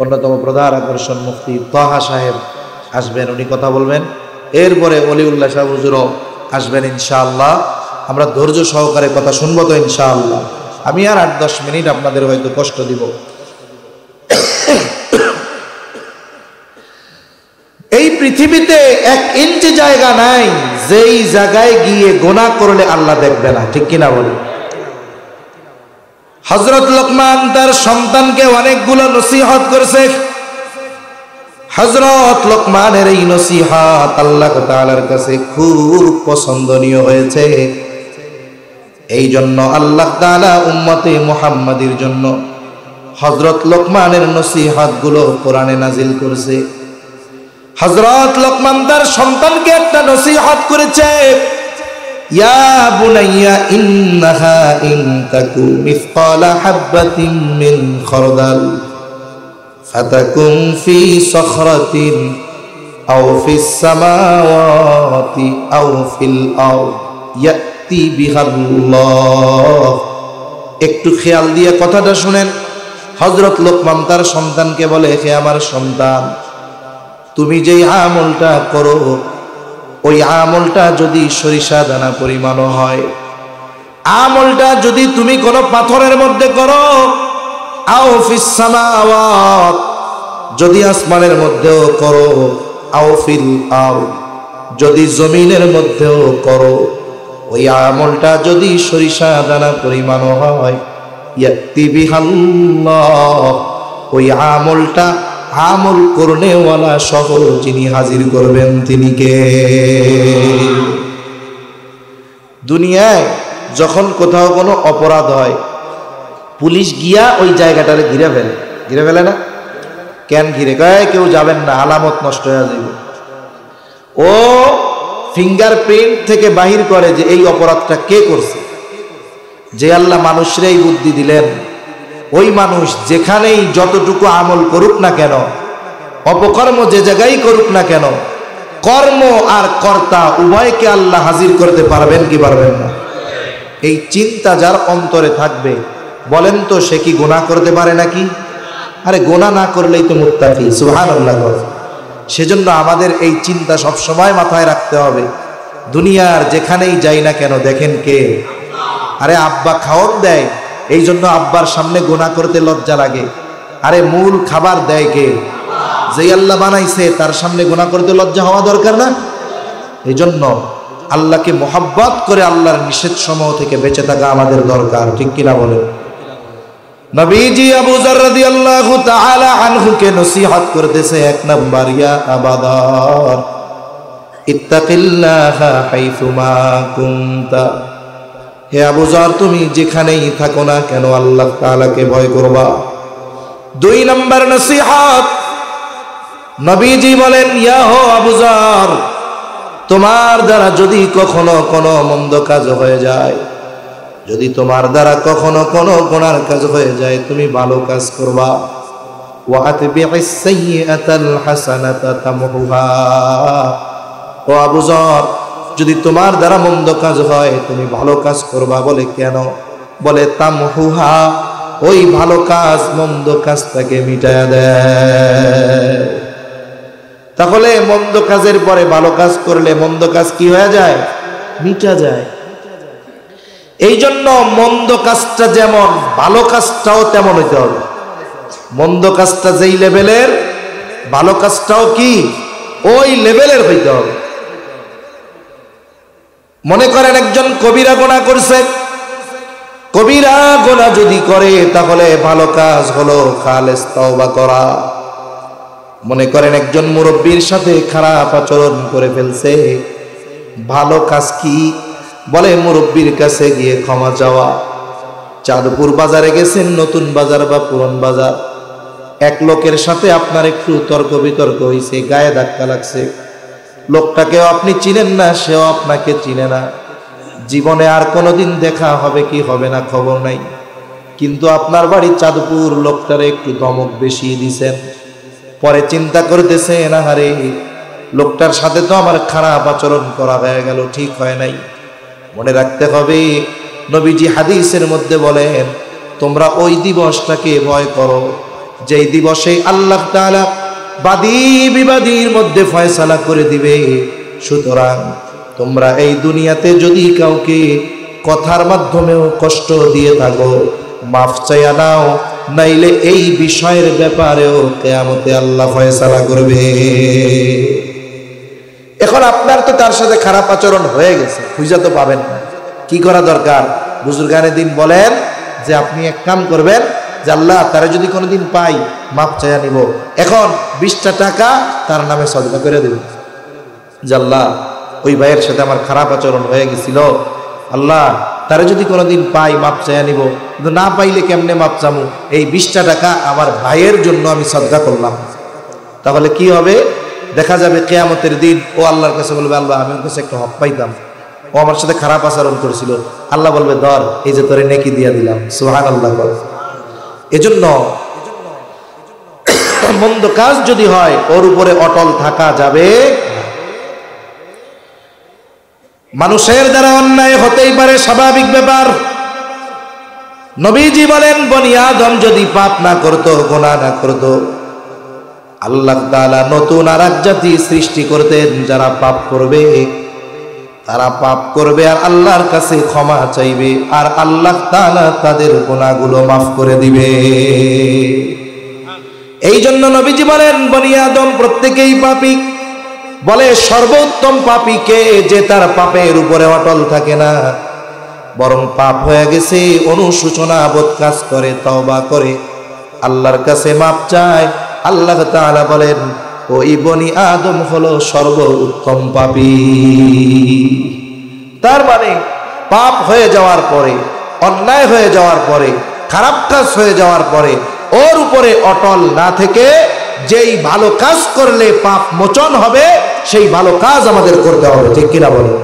অন্যতম প্রধান আকর্ষণ মুফতি তাহা সাহেব আসবেন, উনি কথা বলবেন। এরপরে ওলিউল্লাহ সাহেব হুজুরও আসবেন ইনশাআল্লাহ। আমরা ধৈর্য সহকারে কথা শুনবো তো ইনশাআল্লাহ। আমি আর 8-10 মিনিট আপনাদের হয়তো কষ্ট দিব। এই পৃথিবীতে 1 ইঞ্চি জায়গা নাই যেই জায়গায় গিয়ে গুনাহ করলে আল্লাহ দেখবে না, ঠিক কিনা বলে? হযরত লোকমান তার সন্তানকে অনেকগুলো নসিহত করেছে। হযরত লোকমানের এই নসিহত আল্লাহ তাআলার কাছে খুব পছন্দনীয় হয়েছে। এই জন্য আল্লাহ তাআলা উম্মতে মুহাম্মাদির জন্য হযরত লোকমানের নসিহত গুলো কোরআনে নাজিল করেছে। হযরত লোকমান তার সন্তানকে একটা নসিহত করেছে, ইয়া বুনাইয়া ইন্নাহা ইন তাকু মিসকালা হাববাতিন মিন খারদাল ফাতাকুন ফি সখরাতিন আও ফিস সামাওয়াতি আও ফিল আরদ ইয়াতি বিহাল্লাহ একটু খেয়াল দিয়ে কথাটা শুনেন। হযরত লোকমান তার সন্তানকে বলে, হে আমার সন্তান, তুমি যেই আমলটা করো ওই আমলটা যদি সরিষা দানা পরিমাণও হয়, আমলটা যদি তুমি কোনো পাথরের মধ্যে করো, আও ফিস সামাওয়াত, যদি আসমানের মধ্যেও করো, আও ফিল আরদ, যদি জমিনের মধ্যেও করো, ওই আমলটা যদি সরিষা দানা পরিমাণও হয়, ইয়াতি বিহাল্লাহ, ওই আমলটা আমল করনেওয়ালা সহ যিনি হাজির করবেন তিনি কে? দুনিয়ায় যখন কোথাও কোনো অপরাধ হয়, পুলিশ গিয়া ওই জায়গাটারে ঘিরে ফেলে না? কেন ঘিরে? কয় কেউ যাবেন না, আলামত নষ্ট হয়ে যাবে। ও ফিঙ্গারপ্রিন্ট থেকে বাহির করে যে এই অপরাধটা কে করছে। যে আল্লাহ মানুষরে এই বুদ্ধি দিলেন, ওই মানুষ যেখানেই যতটুকু আমল করুক না কেন, অপকর্ম যে জায়গায় করুক না কেন, কর্ম আর কর্তা উভয়কে আল্লাহ হাজির করতে পারবেন কি পারবেন না? এই চিন্তা যার অন্তরে থাকবে, বলেন তো সে কি গুনাহ করতে পারে নাকি? আরে গুনাহ না করলেই তো মুত্তাকি, সুবহানাল্লাহ। সেজন্য আমাদের এই চিন্তা সব সময় মাথায় রাখতে হবে। দুনিয়ার যেখানেই যাই না কেন, দেখেন কে? আরে আব্বা খাওয়ান দেয়, এই জন্য আব্বার সামনে গুনাহ করতে লজ্জা লাগে। আরে মূল খাবার দেয় কে? যেই আল্লাহ বানাইছে তার সামনে গুনাহ করতে লজ্জা হওয়া দরকার না? এই জন্য আল্লাহকে মোহাব্বত করে আল্লাহর নিষেধ সমূহ থেকে বেঁচে থাকা আমাদের দরকার, ঠিক কিনা বলেন? নবীজি আবু যর রাদিয়াল্লাহু তাআলা আনহুকে নসিহত করতেছে, এক নাম্বার, ইয়া আবাদার ইত্তাকিল্লাহা হাইসুমা কুনতা, হে আবু যর তুমি যেখানেই থাকো না কেন আল্লাহ তাআলাকে ভয় করবা। দুই নাম্বার নসিহত, নবীজি বলেন, ইয়া হো আবু যর, তোমার দ্বারা যদি কখনো কোনো মন্দ কাজ হয়ে যায়, যদি তোমার দ্বারা কখনো কোনো গুনার কাজ হয়ে যায়, তুমি ভালো কাজ করবা। ওয়া আতবি'is সাইয়্যাতাল হাসানাতা তামহুহা, ও আবু যর, যদি তোমার দ্বারা মন্দ কাজ হয় তুমি ভালো কাজ করবা। বলে কেন? বলে তামহুহা, ওই ভালো কাজ মন্দ কাজটাকে মিটায়া দেয়। তাহলে মন্দ কাজের পরে ভালো কাজ করলে মন্দ কাজ কি হয়ে যায়? মিটা যায়। এই জন্য মন্দ কাজটা যেমন, ভালো কাজটাও তেমন হইতে হবে। মন্দ কাজটা যেই লেভেলের, ভালো কাজটাও কি ওই লেভেলের হইতে হবে। মনে করেন একজন কবিরা গুনাহ করছে, কবিরা গুনাহ যদি করে তাহলে ভালো কাজ হলো খালেস তওবা করা। মনে করেন একজন মুরব্বীর সাথে খারাপ আচরণ করে ফেলছে, ভালো কাজ কি? বলে মুরব্বীর কাছে গিয়ে ক্ষমা চাওয়া। চাঁদপুর বাজারে গেছেন, নতুন বাজার বা পুরান বাজার, এক লোকের সাথে আপনার একটু তর্ক বিতর্ক হয়েছে, গায়ে ধাক্কা লাগছে, লোকটাকেও আপনি চিনেন না, সেও আপনাকে চিনে না, জীবনে আর কোনোদিন দেখা হবে কি হবে না খবর নাই, কিন্তু আপনার বাড়ি চাঁদপুর, লোকটারে একটু ধমক বেশি দিছেন। পরে চিন্তা করতেছেন, আহারে লোকটার সাথে তো আমার খারাপ আচরণ করা হয়ে গেল, ঠিক হয় নাই। মনে রাখতে হবে, নবীজি হাদিসের মধ্যে বলেন, তোমরা ওই দিবসটাকে ভয় করো যেই দিবসে আল্লাহ তাআলা বাদী বিবাদীর মধ্যে ফয়সালা করে দিবে। সুতরাং তোমরা এই দুনিয়াতে যদি কাউকে কথার মাধ্যমেও কষ্ট দিয়ে থাকো, মাফ চাইয়া নাও, নাইলে এই বিষয়ের ব্যাপারেও কিয়ামতে আল্লাহ ফয়সালা করবে। এখন আপনার তো তার সাথে খারাপ আচরণ হয়ে গেছে, খুঁজে তো পাবেন না, কি করা দরকার? বুজুর্গানে দিন বলেন যে আপনি এক কাম করবেন, যে আল্লাহ তারা যদি কোনোদিন পাই মাপ চাইয়া নিব, এখন 20টা টাকা তার নামে সদকা করে দেব। যে আল্লাহ ওই ভাইয়ের সাথে আমার খারাপ আচরণ হয়ে গেছিল, আল্লাহ তারা যদি কোনোদিন পাই মাপ চাইয়া নিব, কিন্তু না পাইলে কেমনে মাপ চামু, এই 20টা টাকা আমার ভাইয়ের জন্য আমি সদকা করলাম। তাহলে কি হবে? দেখা যাবে কিয়ামতের দিন ও আল্লাহর কাছে বলবে, আল্লাহ আমি ওর কাছে একটা হক পাইতাম, ও আমার সাথে খারাপ আচরণ করেছিল, আল্লাহ বলবে ধর, এই যে তোরে নেকি দিয়া দিলাম। সুবহানাল্লাহ। এজন্য মন্দ কাজ যদি হয় ওর উপরে অটল থাকা যাবে। মানুষের দ্বারা অন্যায় হতেই পারে, স্বাভাবিক ব্যাপার, নবীজি বলেন বনি আদম যদি পাপ না করত, গুনাহ না করত, আল্লাহ তাআলা নতুন আরেক জাতি সৃষ্টি করতেন যারা পাপ করবে, তারা পাপ করবে আর আল্লাহর কাছে ক্ষমা চাইবে, আর আল্লাহ তাআলা তাদের গুনাহগুলো মাফ করে দিবে। এই জন্য নবীজি বলেন বনি আদম প্রত্যেকেই পাপী। বলে সর্বোত্তম পাপী কে? যে তার পাপের উপরে অটল থাকে না, বরং পাপ হয়ে গেছে অনুশোচনা বোধ কাজ করে, তওবা করে আল্লাহর কাছে মাপ চায়। আল্লাহ তাআলা বলেন ওই বনি আদম হলো সর্বোত্তম পাপী। তার মানে পাপ হয়ে যাওয়ার পরে, অন্যায় হয়ে যাওয়ার পরে, খারাপ কাজ হয়ে যাওয়ার পরে ওর উপরে অটল না থেকে যেই ভালো কাজ করলে পাপ মোচন হবে সেই ভালো কাজ আমাদের করতে হবে। ঠিক কিনা বলো?